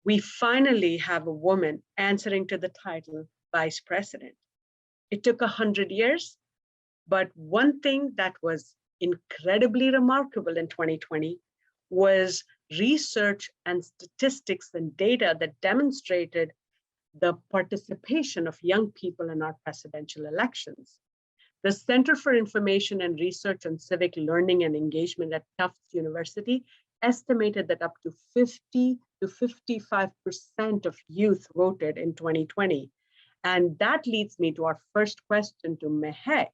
we finally have a woman answering to the title Vice President. It took 100 years, but one thing that was incredibly remarkable in 2020 was research and statistics and data that demonstrated the participation of young people in our presidential elections. The Center for Information and Research on Civic Learning and Engagement at Tufts University estimated that up to 50 to 55% of youth voted in 2020. And that leads me to our first question to Mehek.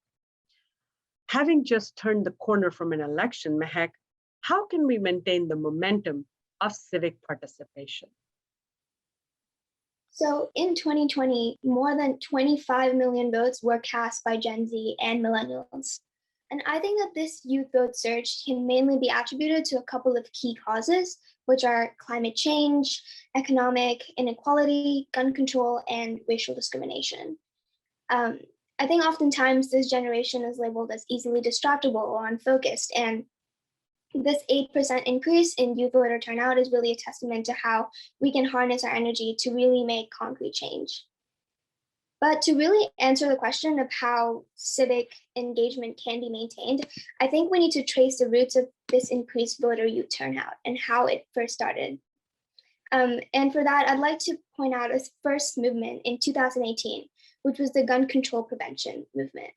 Having just turned the corner from an election, Mehek, how can we maintain the momentum of civic participation? So in 2020, more than 25 million votes were cast by Gen Z and millennials. And I think that this youth vote surge can mainly be attributed to a couple of key causes, which are climate change, economic inequality, gun control, and racial discrimination. I think oftentimes this generation is labeled as easily distractible or unfocused, and this 8% increase in youth voter turnout is really a testament to how we can harness our energy to really make concrete change. But to really answer the question of how civic engagement can be maintained, I think we need to trace the roots of this increased voter youth turnout and how it first started. And for that, I'd like to point out a first movement in 2018, which was the gun control prevention movement.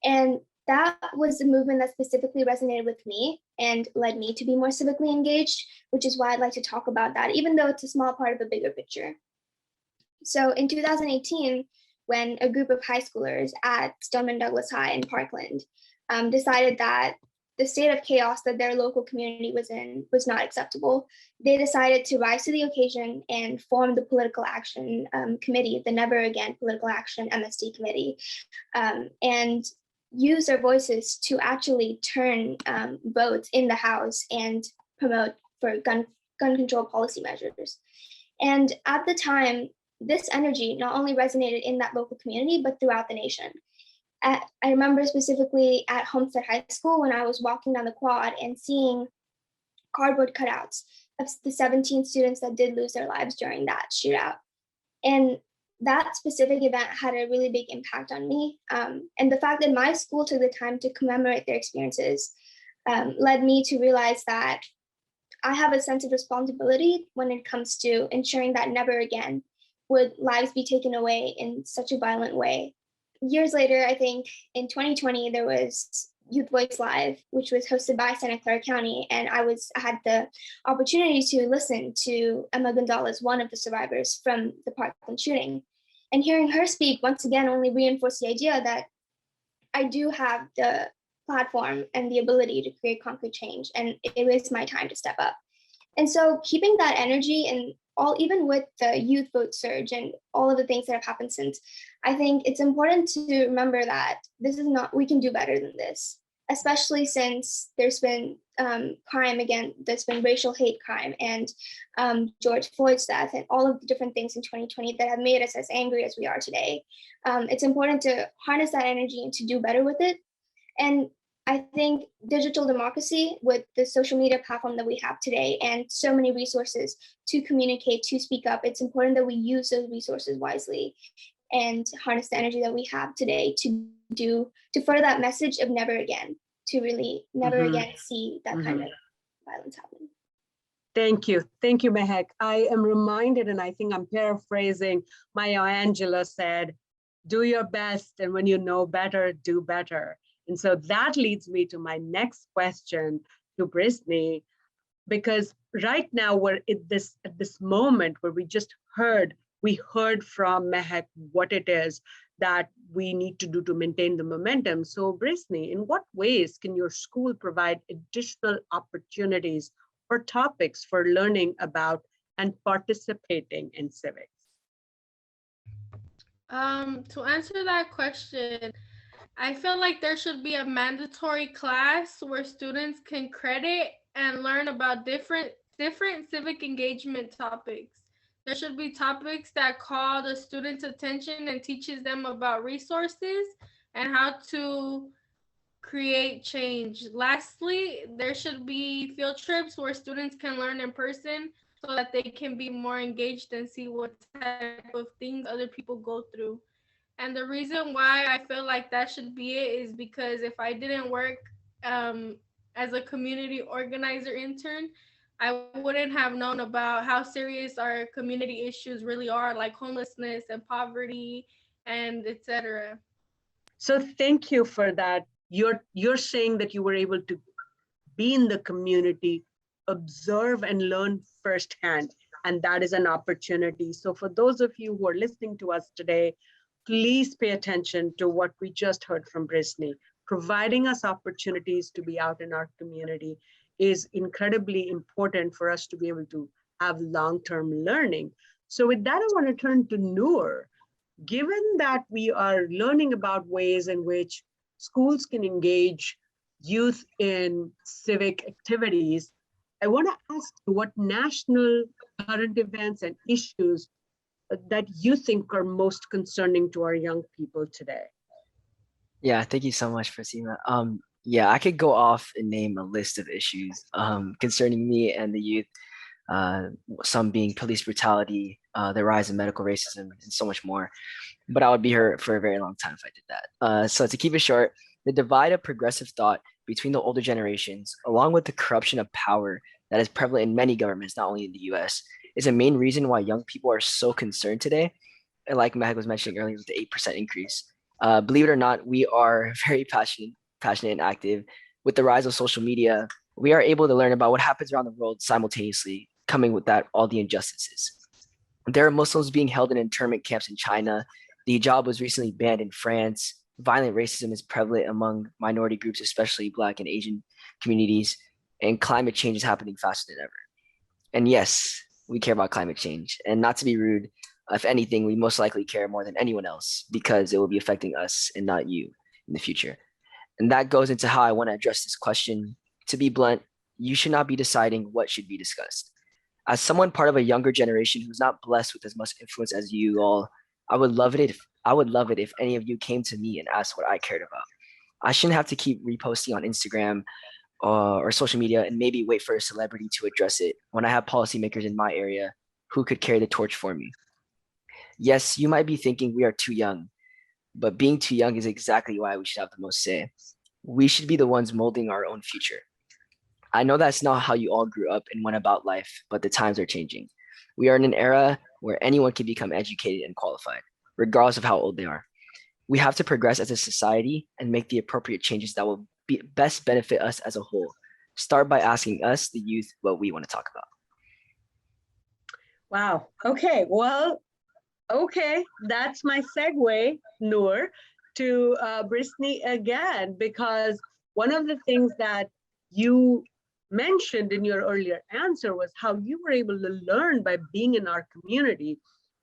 And that was a movement that specifically resonated with me and led me to be more civically engaged, which is why I'd like to talk about that, even though it's a small part of a bigger picture. So in 2018, when a group of high schoolers at Stoneman Douglas High in Parkland decided that the state of chaos that their local community was in was not acceptable, they decided to rise to the occasion and form the Political Action Committee, the Never Again Political Action MST Committee, and use their voices to actually turn votes in the House and promote for gun control policy measures. And at the time, this energy not only resonated in that local community, but throughout the nation. I remember specifically at Homestead High School when I was walking down the quad and seeing cardboard cutouts of the 17 students that did lose their lives during that shootout. And that specific event had a really big impact on me. And the fact that my school took the time to commemorate their experiences led me to realize that I have a sense of responsibility when it comes to ensuring that never again would lives be taken away in such a violent way. Years later, I think in 2020, there was Youth Voice Live, which was hosted by Santa Clara County. And I had the opportunity to listen to Emma Gonzalez, one of the survivors from the Parkland shooting. And hearing her speak once again only reinforced the idea that I do have the platform and the ability to create concrete change, and it was my time to step up. And so keeping that energy and even with the youth vote surge and all of the things that have happened since, I think it's important to remember that we can do better than this, especially since there's been crime again, there's been racial hate crime and George Floyd's death and all of the different things in 2020 that have made us as angry as we are today. It's important to harness that energy and to do better with it. And I think digital democracy with the social media platform that we have today and so many resources to communicate, to speak up, it's important that we use those resources wisely and harness the energy that we have today to further that message of never again, to really never again see that kind of violence happening. Thank you. Thank you, Mehek. I am reminded, and I think I'm paraphrasing, Maya Angelou said, do your best, and when you know better, do better. And so that leads me to my next question to Brittany, because right now we're at this moment where we heard from Mehek what it is that we need to do to maintain the momentum. So Brittany, in what ways can your school provide additional opportunities or topics for learning about and participating in civics? To answer that question, I feel like there should be a mandatory class where students can credit and learn about different civic engagement topics. There should be topics that call the students' attention and teaches them about resources and how to create change. Lastly, there should be field trips where students can learn in person so that they can be more engaged and see what type of things other people go through. And the reason why I feel like that should be it is because if I didn't work as a community organizer intern, I wouldn't have known about how serious our community issues really are, like homelessness and poverty and etc. So thank you for that. You're saying that you were able to be in the community, observe and learn firsthand. and that is an opportunity. So for those of you who are listening to us today, please pay attention to what we just heard from Brittany. Providing us opportunities to be out in our community is incredibly important for us to be able to have long-term learning. So with that, I want to turn to Noor. Given that we are learning about ways in which schools can engage youth in civic activities, I want to ask you what national current events and issues that you think are most concerning to our young people today. Yeah, thank you so much, Fatima. Yeah, I could go off and name a list of issues concerning me and the youth. Some being police brutality, the rise of medical racism, and so much more. But I would be here for a very long time if I did that. So to keep it short, the divide of progressive thought between the older generations, along with the corruption of power that is prevalent in many governments, not only in the US, is a main reason why young people are so concerned today. And like Mehek was mentioning earlier, with the 8% increase. Believe it or not, we are very passionate and active. With the rise of social media, we are able to learn about what happens around the world simultaneously, coming with that all the injustices. There are Muslims being held in internment camps in China. The hijab was recently banned in France. Violent racism is prevalent among minority groups, especially Black and Asian communities. And climate change is happening faster than ever. And yes, we care about climate change. And not to be rude, if anything, we most likely care more than anyone else because it will be affecting us and not you in the future. And that goes into how I want to address this question. To be blunt, you should not be deciding what should be discussed. As someone part of a younger generation who's not blessed with as much influence as you all, I would love it if any of you came to me and asked what I cared about. I shouldn't have to keep reposting on Instagram or social media and maybe wait for a celebrity to address it when I have policymakers in my area who could carry the torch for me. Yes, you might be thinking we are too young, but being too young is exactly why we should have the most say. We should be the ones molding our own future. I know that's not how you all grew up and went about life, but the times are changing. We are in an era where anyone can become educated and qualified, regardless of how old they are. We have to progress as a society and make the appropriate changes that will best benefit us as a whole. Start by asking us, the youth, what we want to talk about. Wow. Okay. Well, okay. That's my segue, Noor, to Brittany again, because one of the things that you mentioned in your earlier answer was how you were able to learn by being in our community.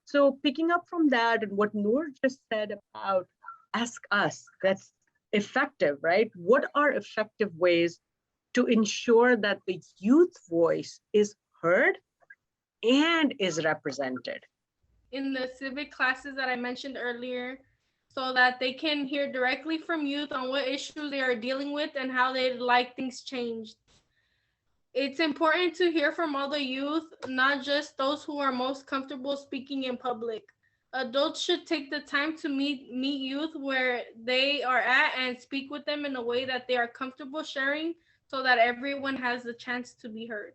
So picking up from that and what Noor just said about ask us, that's effective, right? What are effective ways to ensure that the youth voice is heard and is represented? In the civic classes that I mentioned earlier, so that they can hear directly from youth on what issues they are dealing with and how they'd like things changed. It's important to hear from all the youth, not just those who are most comfortable speaking in public. Adults should take the time to meet youth where they are at and speak with them in a way that they are comfortable sharing so that everyone has the chance to be heard.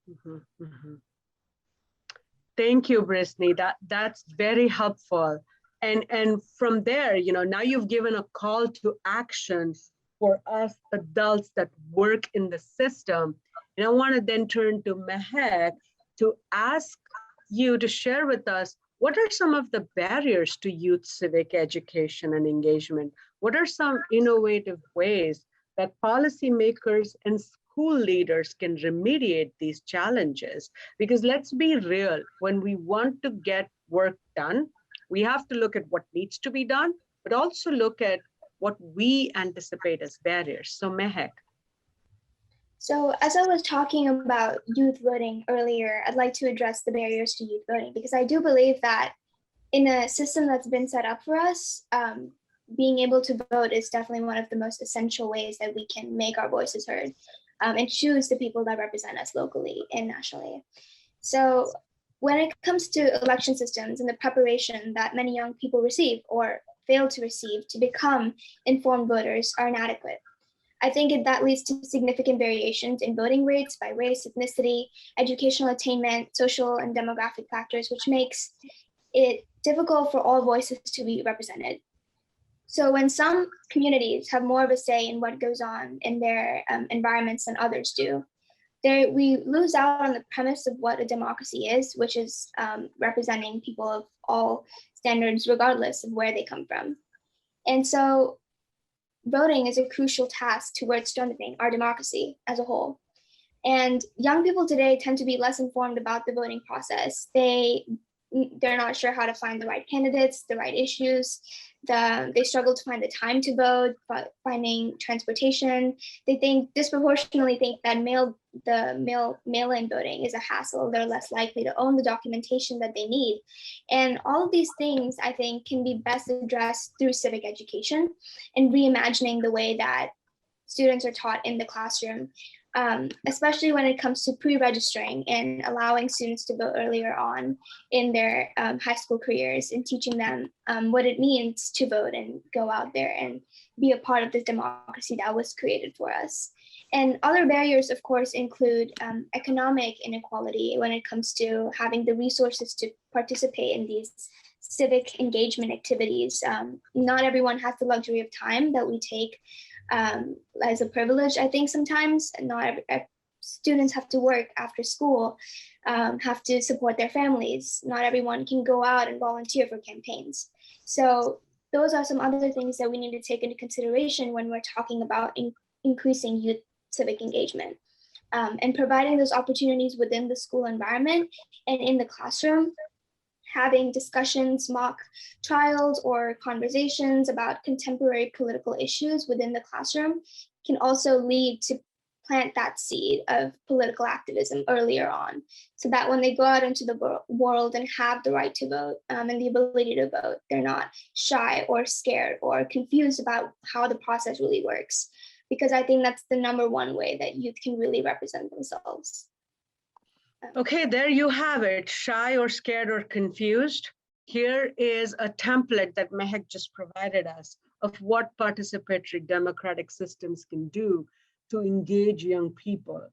Mm-hmm, mm-hmm. Thank you, Brittany. That's very helpful. And from there, now you've given a call to action for us adults that work in the system. And I want to then turn to Mehek to ask you to share with us, what are some of the barriers to youth civic education and engagement? What are some innovative ways that policymakers and school leaders can remediate these challenges? Because let's be real, when we want to get work done, we have to look at what needs to be done, but also look at what we anticipate as barriers. So Mehek. So as I was talking about youth voting earlier, I'd like to address the barriers to youth voting, because I do believe that in a system that's been set up for us, being able to vote is definitely one of the most essential ways that we can make our voices heard and choose the people that represent us locally and nationally. So when it comes to election systems and the preparation that many young people receive or fail to receive to become informed voters are inadequate. I think that leads to significant variations in voting rates by race, ethnicity, educational attainment, social and demographic factors, which makes it difficult for all voices to be represented. So when some communities have more of a say in what goes on in their environments than others do, we lose out on the premise of what a democracy is, which is representing people of all standards, regardless of where they come from. And so voting is a crucial task towards strengthening our democracy as a whole. And young people today tend to be less informed about the voting process. They're not sure how to find the right candidates, the right issues. They struggle to find the time to vote, but finding transportation. They disproportionately think that mail-in voting is a hassle. They're less likely to own the documentation that they need. And all of these things, I think, can be best addressed through civic education and reimagining the way that students are taught in the classroom. Especially when it comes to pre-registering and allowing students to vote earlier on in their high school careers and teaching them what it means to vote and go out there and be a part of this democracy that was created for us. And other barriers, of course, include economic inequality when it comes to having the resources to participate in these civic engagement activities. Not everyone has the luxury of time that we take as a privilege. I think sometimes students have to work after school, have to support their families. Not everyone can go out and volunteer for campaigns. So those are some other things that we need to take into consideration when we're talking about increasing youth civic engagement, and providing those opportunities within the school environment and in the classroom. Having discussions, mock trials, or conversations about contemporary political issues within the classroom can also lead to plant that seed of political activism earlier on, so that when they go out into the world and have the right to vote and the ability to vote, they're not shy or scared or confused about how the process really works. Because I think that's the number one way that youth can really represent themselves. Okay, there you have it. Shy or scared or confused. Here is a template that Mehak just provided us of what participatory democratic systems can do to engage young people.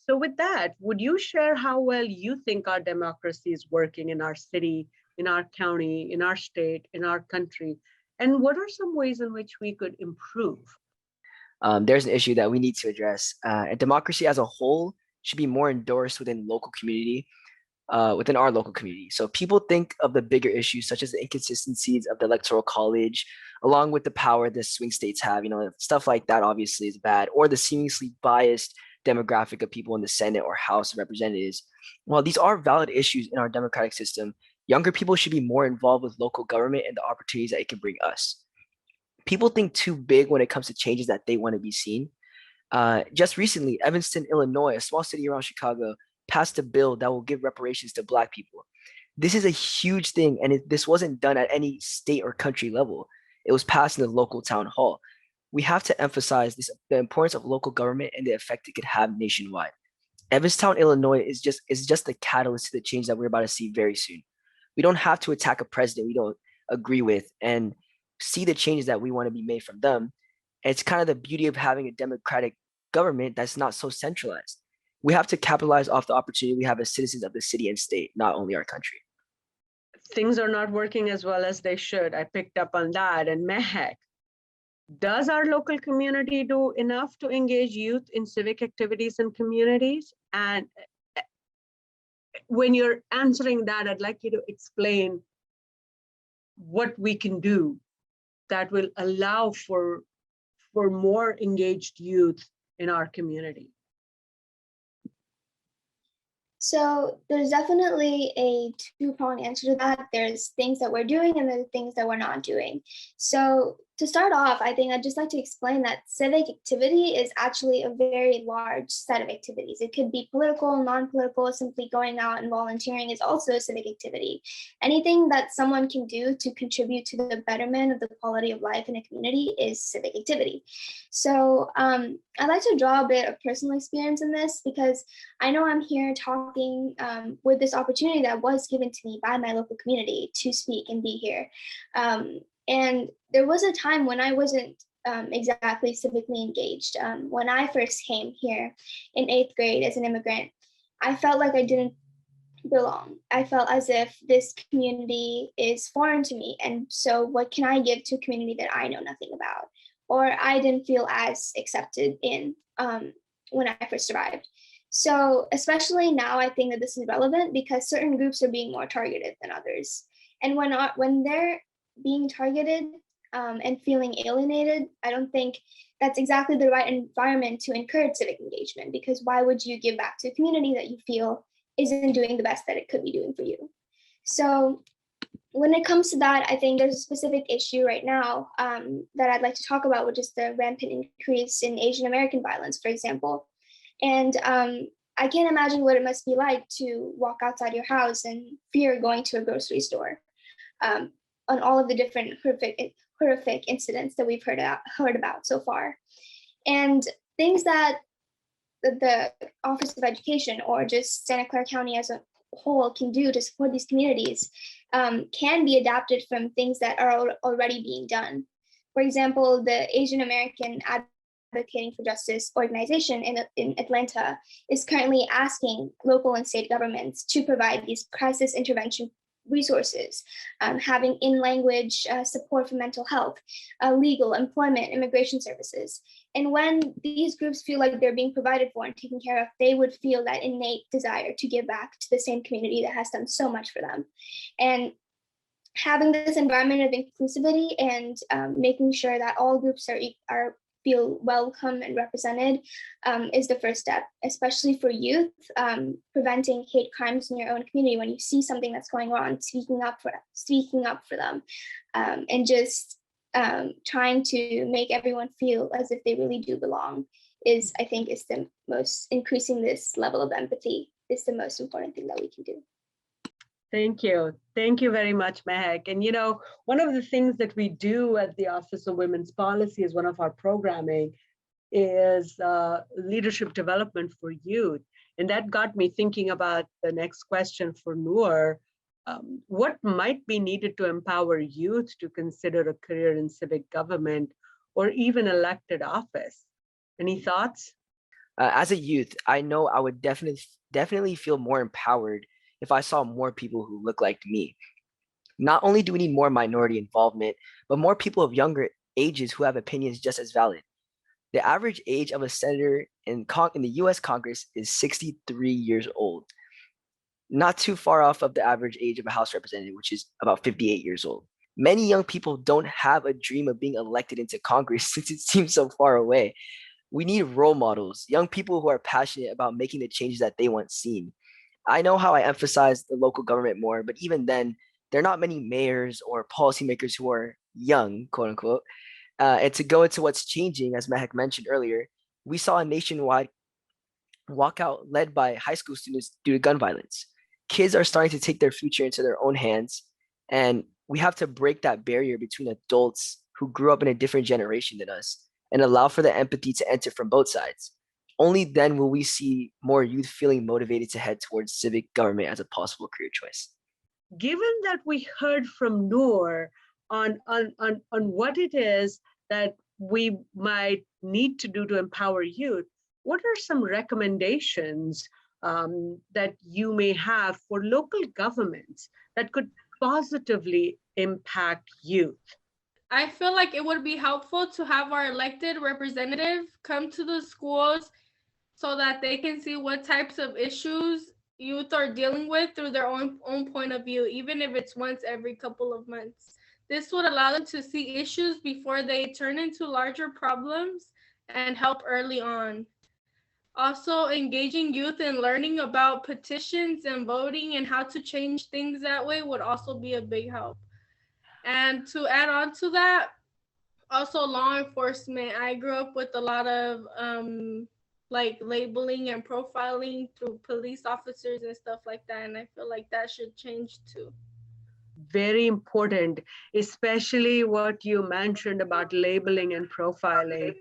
So with that, would you share how well you think our democracy is working in our city, in our county, in our state, in our country? And what are some ways in which we could improve? There's an issue that we need to address. And democracy as a whole should be more endorsed within local community, within our local community. So people think of the bigger issues, such as the inconsistencies of the electoral college, along with the power the swing states have. Stuff like that obviously is bad, or the seemingly biased demographic of people in the Senate or House of Representatives. While these are valid issues in our democratic system, younger people should be more involved with local government and the opportunities that it can bring us. People think too big when it comes to changes that they want to be seen. Just recently, Evanston, Illinois, a small city around Chicago, passed a bill that will give reparations to Black people. This is a huge thing, and this wasn't done at any state or country level. It was passed in the local town hall. We have to emphasize the importance of local government and the effect it could have nationwide. Evanston, Illinois is just the catalyst to the change that we're about to see very soon. We don't have to attack a president we don't agree with and see the changes that we want to be made from them. It's kind of the beauty of having a democratic government that's not so centralized. We have to capitalize off the opportunity we have as citizens of the city and state, not only our country. Things are not working as well as they should. I picked up on that. And Mehak, does our local community do enough to engage youth in civic activities and communities? And when you're answering that, I'd like you to explain what we can do that will allow for more engaged youth in our community. So there's definitely a two-pronged answer to that. There's things that we're doing and there's things that we're not doing. So to start off, I think I'd just like to explain that civic activity is actually a very large set of activities. It could be political, non-political, simply going out and volunteering is also a civic activity. Anything that someone can do to contribute to the betterment of the quality of life in a community is civic activity. So I'd like to draw a bit of personal experience in this because I know I'm here talking with this opportunity that was given to me by my local community to speak and be here. And there was a time when I wasn't exactly civically engaged. When I first came here in 8th grade as an immigrant, I felt like I didn't belong. I felt as if this community is foreign to me. And so what can I give to a community that I know nothing about? Or I didn't feel as accepted in when I first arrived. So especially now, I think that this is relevant because certain groups are being more targeted than others. And when they're being targeted and feeling alienated, I don't think that's exactly the right environment to encourage civic engagement, because why would you give back to a community that you feel isn't doing the best that it could be doing for you? So when it comes to that, I think there's a specific issue right now that I'd like to talk about, which is the rampant increase in Asian American violence, for example. And I can't imagine what it must be like to walk outside your house and fear going to a grocery store on all of the different horrific incidents that we've heard about so far. And things that the Office of Education or just Santa Clara County as a whole can do to support these communities can be adapted from things that are already being done. For example, the Asian American Advocating for Justice organization in Atlanta is currently asking local and state governments to provide these crisis intervention resources, having in-language support for mental health, legal, employment, immigration services. And when these groups feel like they're being provided for and taken care of, they would feel that innate desire to give back to the same community that has done so much for them. And having this environment of inclusivity and making sure that all groups are feel welcome and represented is the first step, especially for youth. Preventing hate crimes in your own community, when you see something that's going on, speaking up for them, and just trying to make everyone feel as if they really do belong is, I think, is the most, increasing this level of empathy is the most important thing that we can do. Thank you. Thank you very much, Mehak. And one of the things that we do at the Office of Women's Policy as one of our programming is leadership development for youth. And that got me thinking about the next question for Noor. What might be needed to empower youth to consider a career in civic government or even elected office? Any thoughts? As a youth, I know I would definitely feel more empowered if I saw more people who look like me. Not only do we need more minority involvement, but more people of younger ages who have opinions just as valid. The average age of a senator in the US Congress is 63 years old, not too far off of the average age of a House representative, which is about 58 years old. Many young people don't have a dream of being elected into Congress since it seems so far away. We need role models, young people who are passionate about making the changes that they want seen. I know how I emphasize the local government more, but even then, there are not many mayors or policymakers who are young, quote unquote. And to go into what's changing, as Mehak mentioned earlier, we saw a nationwide walkout led by high school students due to gun violence. Kids are starting to take their future into their own hands, and we have to break that barrier between adults who grew up in a different generation than us and allow for the empathy to enter from both sides. Only then will we see more youth feeling motivated to head towards civic government as a possible career choice. Given that we heard from Noor on what it is that we might need to do to empower youth, what are some recommendations that you may have for local governments that could positively impact youth? I feel like it would be helpful to have our elected representative come to the schools so that they can see what types of issues youth are dealing with through their own point of view, even if it's once every couple of months. This would allow them to see issues before they turn into larger problems and help early on. Also, engaging youth in learning about petitions and voting and how to change things that way would also be a big help. And to add on to that, also law enforcement. I grew up with a lot of like labeling and profiling through police officers and stuff like that. And I feel like that should change too. Very important, especially what you mentioned about labeling and profiling.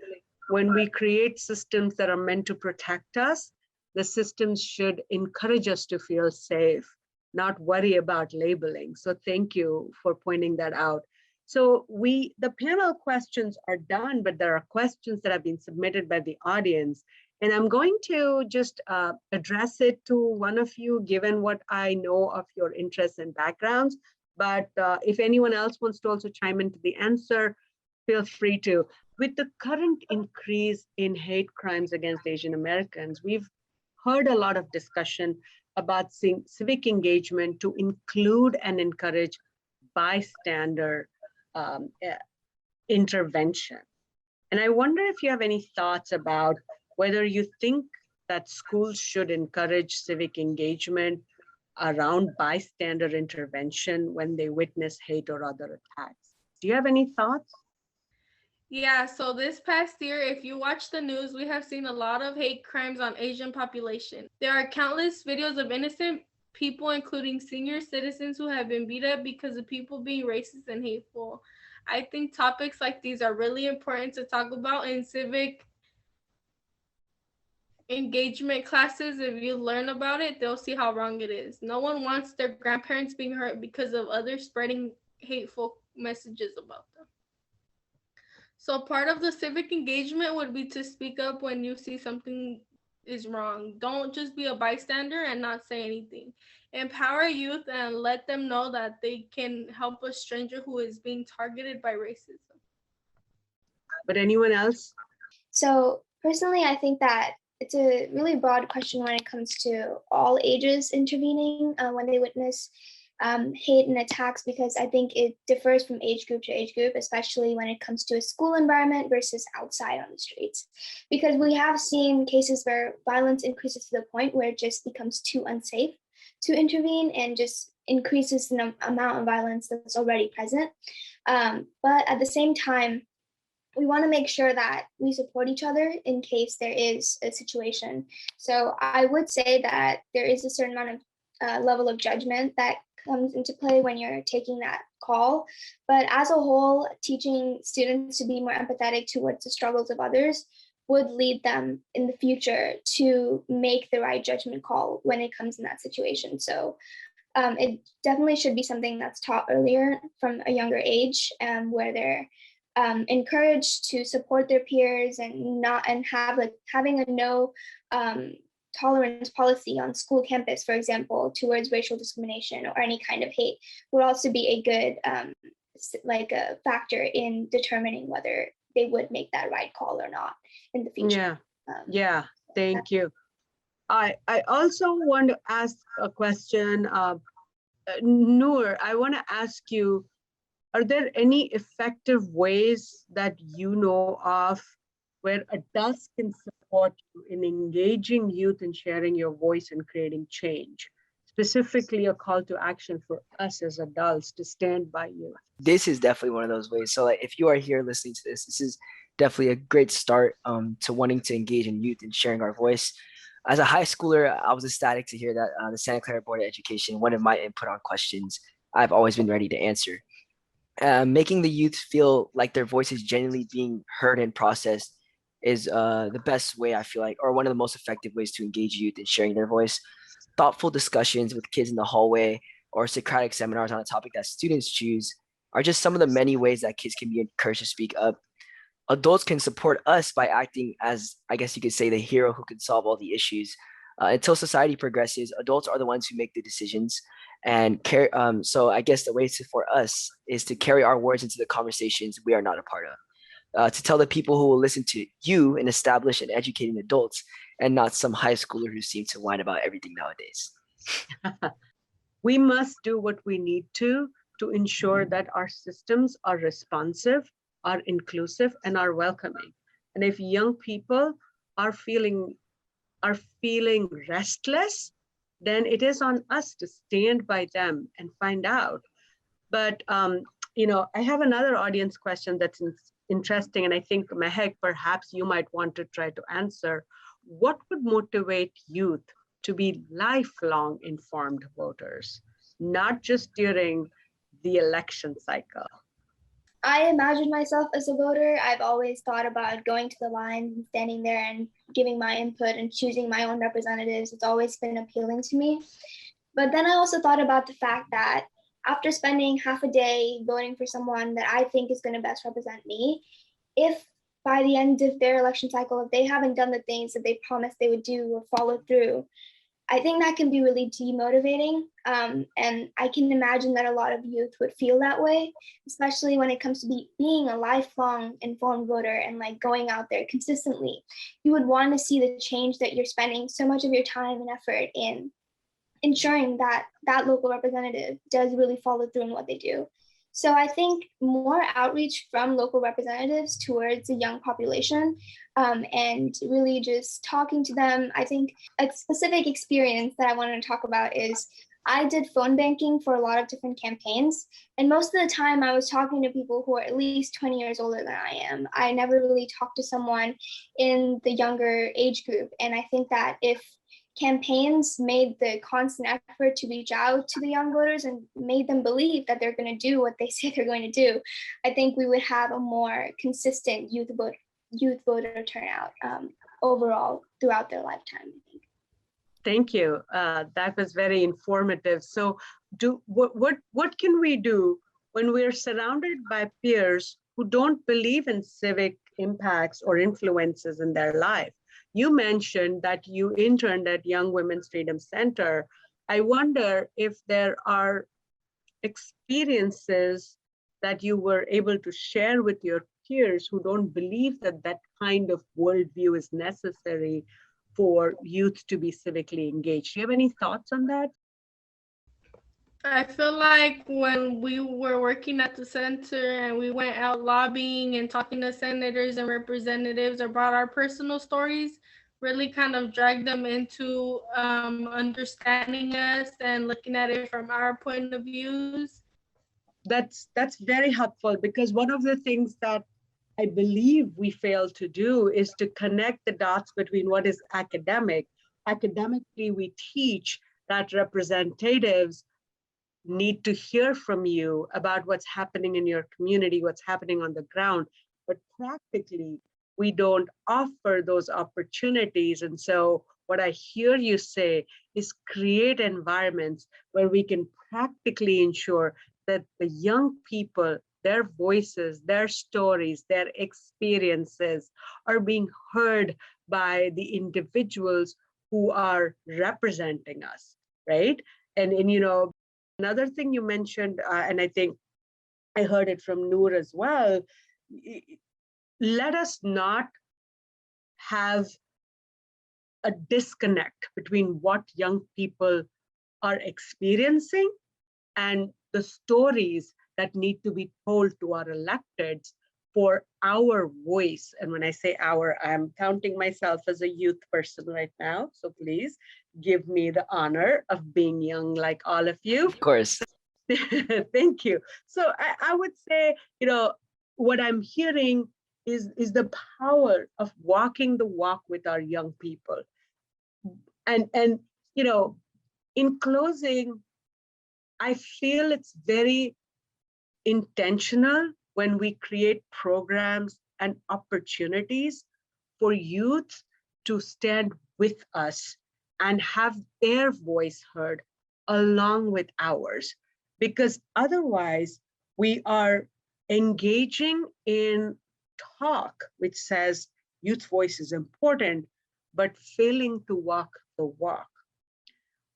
When we create systems that are meant to protect us, the systems should encourage us to feel safe, not worry about labeling. So thank you for pointing that out. So the panel questions are done, but there are questions that have been submitted by the audience. And I'm going to just address it to one of you, given what I know of your interests and backgrounds. But if anyone else wants to also chime into the answer, feel free to. With the current increase in hate crimes against Asian Americans, we've heard a lot of discussion about civic engagement to include and encourage bystander intervention. And I wonder if you have any thoughts about whether you think that schools should encourage civic engagement around bystander intervention when they witness hate or other attacks. Do you have any thoughts? Yeah, so this past year, if you watch the news, we have seen a lot of hate crimes on Asian population. There are countless videos of innocent people, including senior citizens, who have been beat up because of people being racist and hateful. I think topics like these are really important to talk about in civic engagement classes. If you learn about it, they'll see how wrong it is. No one wants their grandparents being hurt because of others spreading hateful messages about them. So part of the civic engagement would be to speak up when you see something is wrong. Don't just be a bystander and not say anything. Empower youth and let them know that they can help a stranger who is being targeted by racism. But anyone else? So personally, I think that it's a really broad question when it comes to all ages intervening when they witness hate and attacks, because I think it differs from age group to age group, especially when it comes to a school environment versus outside on the streets. Because we have seen cases where violence increases to the point where it just becomes too unsafe to intervene and just increases the amount of violence that's already present. But at the same time, we want to make sure that we support each other in case there is a situation. So I would say that there is a certain amount of level of judgment that comes into play when you're taking that call. But as a whole, teaching students to be more empathetic towards the struggles of others would lead them in the future to make the right judgment call when it comes in that situation. So it definitely should be something that's taught earlier from a younger age, where they're encouraged to support their peers and having a no tolerance policy on school campus, for example, towards racial discrimination or any kind of hate would also be a good a factor in determining whether they would make that right call or not in the future. Thank you. I also want to ask a question. Noor, I want to ask you, are there any effective ways that you know of where adults can support you in engaging youth and sharing your voice and creating change? Specifically, a call to action for us as adults to stand by you. This is definitely one of those ways. So like, if you are here listening to this is definitely a great start to wanting to engage in youth and sharing our voice. As a high schooler, I was ecstatic to hear that the Santa Clara Board of Education wanted my input on questions I've always been ready to answer. Making the youth feel like their voice is genuinely being heard and processed is the best way, I feel like, or one of the most effective ways to engage youth in sharing their voice. Thoughtful discussions with kids in the hallway or Socratic seminars on a topic that students choose are just some of the many ways that kids can be encouraged to speak up. Adults can support us by acting as, I guess you could say, the hero who can solve all the issues. Until society progresses, adults are the ones who make the decisions. And so I guess the way for us is to carry our words into the conversations we are not a part of. To tell the people who will listen to you and establish and educating adults, and not some high schooler who seem to whine about everything nowadays. We must do what we need to ensure that our systems are responsive, are inclusive, and are welcoming. And if young people are feeling restless, then it is on us to stand by them and find out. But I have another audience question that's interesting, and I think Mehek, perhaps you might want to try to answer. What would motivate youth to be lifelong informed voters, not just during the election cycle? I imagine myself as a voter. I've always thought about going to the line, standing there and giving my input and choosing my own representatives. It's always been appealing to me. But then I also thought about the fact that after spending half a day voting for someone that I think is going to best represent me, if by the end of their election cycle, if they haven't done the things that they promised they would do or follow through, I think that can be really demotivating. And I can imagine that a lot of youth would feel that way, especially when it comes to being a lifelong informed voter and like going out there consistently. You would want to see the change that you're spending so much of your time and effort in ensuring that that local representative does really follow through in what they do. So I think more outreach from local representatives towards the young population and really just talking to them. I think a specific experience that I wanted to talk about is I did phone banking for a lot of different campaigns. And most of the time I was talking to people who are at least 20 years older than I am. I never really talked to someone in the younger age group. And I think that if campaigns made the constant effort to reach out to the young voters and made them believe that they're going to do what they say they're going to do, I think we would have a more consistent youth voter turnout overall throughout their lifetime, I think. Thank you. That was very informative. So what can we do when we're surrounded by peers who don't believe in civic impacts or influences in their life? You mentioned that you interned at Young Women's Freedom Center. I wonder if there are experiences that you were able to share with your peers who don't believe that that kind of worldview is necessary for youth to be civically engaged. Do you have any thoughts on that? I feel like when we were working at the center and we went out lobbying and talking to senators and representatives about our personal stories, really kind of dragged them into understanding us and looking at it from our point of views. That's very helpful, because one of the things that I believe we fail to do is to connect the dots between what is academic. Academically, we teach that representatives need to hear from you about what's happening in your community, what's happening on the ground, but practically, we don't offer those opportunities. And so what I hear you say is create environments where we can practically ensure that the young people, their voices, their stories, their experiences are being heard by the individuals who are representing us, right? And you know, another thing you mentioned, and I think I heard it from Noor as well, let us not have a disconnect between what young people are experiencing and the stories that need to be told to our electeds for our voice. And when I say our, I'm counting myself as a youth person right now. So please give me the honor of being young like all of you. Of course. Thank you. So I would say, you know, what I'm hearing is the power of walking the walk with our young people. And you know, in closing, I feel it's very intentional when we create programs and opportunities for youth to stand with us and have their voice heard along with ours, because otherwise we are engaging in talk which says youth voice is important, but failing to walk the walk.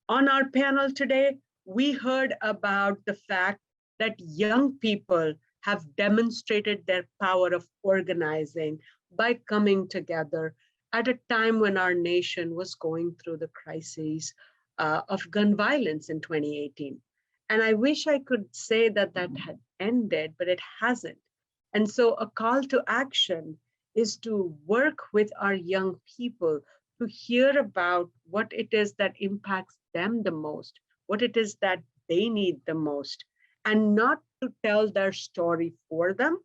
On our panel today, we heard about the fact that young people have demonstrated their power of organizing by coming together at a time when our nation was going through the crises of gun violence in 2018. And I wish I could say that that had ended, but it hasn't. And so a call to action is to work with our young people to hear about what it is that impacts them the most, what it is that they need the most, and not to tell their story for them,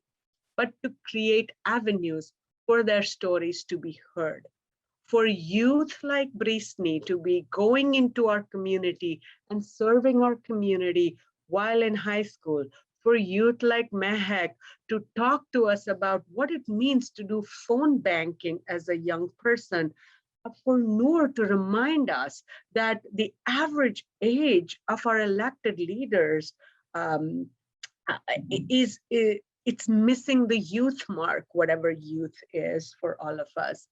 but to create avenues for their stories to be heard. For youth like Brisni to be going into our community and serving our community while in high school, for youth like Mehak to talk to us about what it means to do phone banking as a young person, for Noor to remind us that the average age of our elected leaders it's missing the youth mark, whatever youth is for all of us.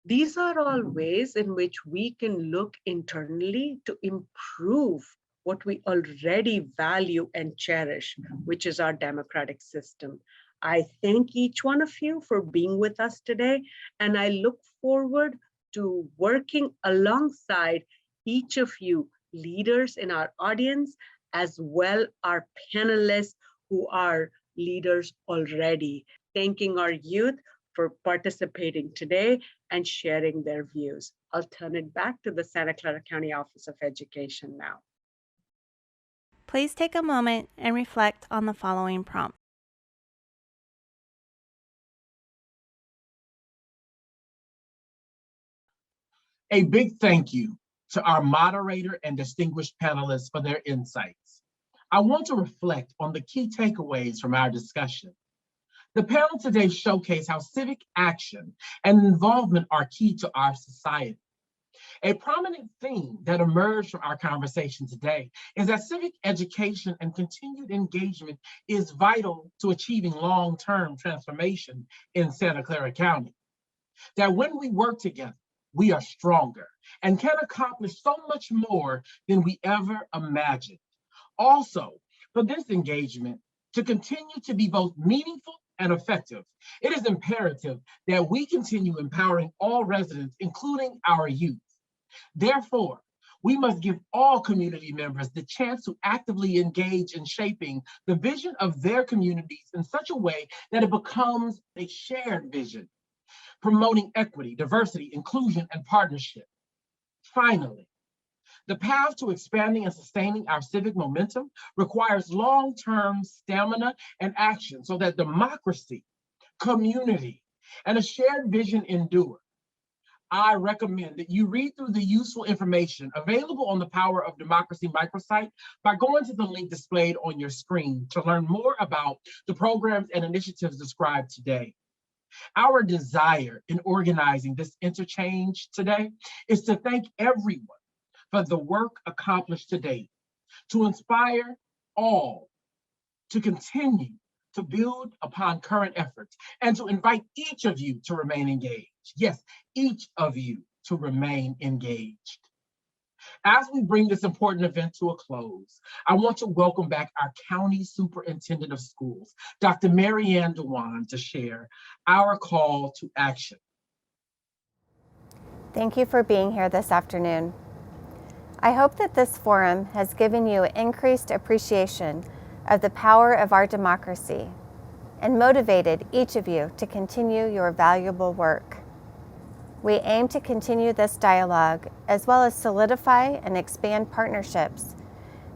These are all ways in which we can look internally to improve what we already value and cherish, which is our democratic system. I thank each one of you for being with us today, and I look forward to working alongside each of you leaders in our audience, as well our panelists who are leaders already. Thanking our youth for participating today and sharing their views. I'll turn it back to the Santa Clara County Office of Education now. Please take a moment and reflect on the following prompt. A big thank you to our moderator and distinguished panelists for their insights. I want to reflect on the key takeaways from our discussion. The panel today showcased how civic action and involvement are key to our society. A prominent theme that emerged from our conversation today is that civic education and continued engagement is vital to achieving long-term transformation in Santa Clara County. That when we work together, we are stronger and can accomplish so much more than we ever imagined. Also, for this engagement to continue to be both meaningful and effective, it is imperative that we continue empowering all residents, including our youth. Therefore, we must give all community members the chance to actively engage in shaping the vision of their communities in such a way that it becomes a shared vision, promoting equity, diversity, inclusion, and partnership. Finally, the path to expanding and sustaining our civic momentum requires long-term stamina and action so that democracy, community, and a shared vision endure. I recommend that you read through the useful information available on the Power of Democracy microsite by going to the link displayed on your screen to learn more about the programs and initiatives described today. Our desire in organizing this interchange today is to thank everyone for the work accomplished to date, to inspire all to continue to build upon current efforts, and to invite each of you to remain engaged. Yes, each of you to remain engaged. As we bring this important event to a close, I want to welcome back our County Superintendent of Schools, Dr. Marianne Dewan, to share our call to action. Thank you for being here this afternoon. I hope that this forum has given you increased appreciation of the power of our democracy and motivated each of you to continue your valuable work. We aim to continue this dialogue as well as solidify and expand partnerships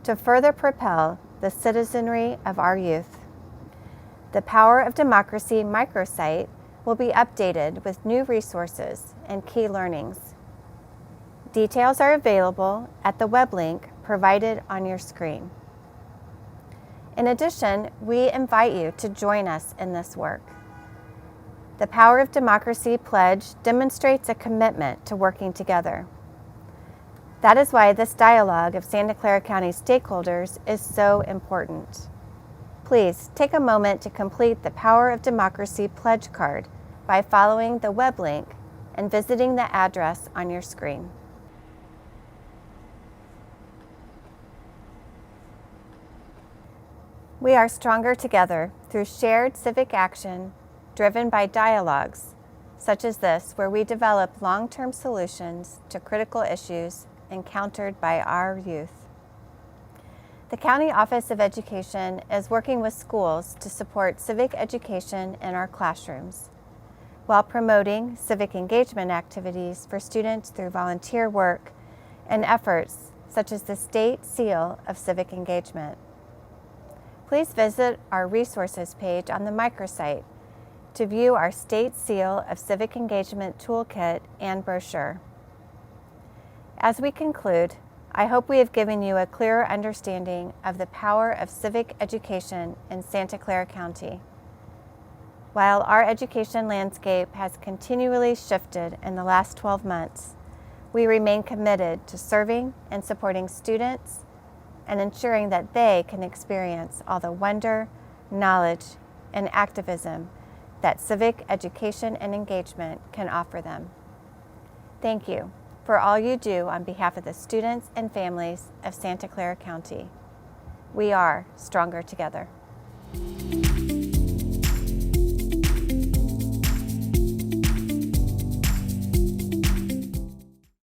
to further propel the citizenry of our youth. The Power of Democracy microsite will be updated with new resources and key learnings. Details are available at the web link provided on your screen. In addition, we invite you to join us in this work. The Power of Democracy pledge demonstrates a commitment to working together. That is why this dialogue of Santa Clara County stakeholders is so important. Please take a moment to complete the Power of Democracy pledge card by following the web link and visiting the address on your screen. We are stronger together through shared civic action driven by dialogues such as this, where we develop long-term solutions to critical issues encountered by our youth. The County Office of Education is working with schools to support civic education in our classrooms, while promoting civic engagement activities for students through volunteer work and efforts such as the State Seal of Civic Engagement. Please visit our resources page on the microsite to view our State Seal of Civic Engagement Toolkit and brochure. As we conclude, I hope we have given you a clearer understanding of the power of civic education in Santa Clara County. While our education landscape has continually shifted in the last 12 months, we remain committed to serving and supporting students and ensuring that they can experience all the wonder, knowledge, and activism that civic education and engagement can offer them. Thank you for all you do on behalf of the students and families of Santa Clara County. We are stronger together.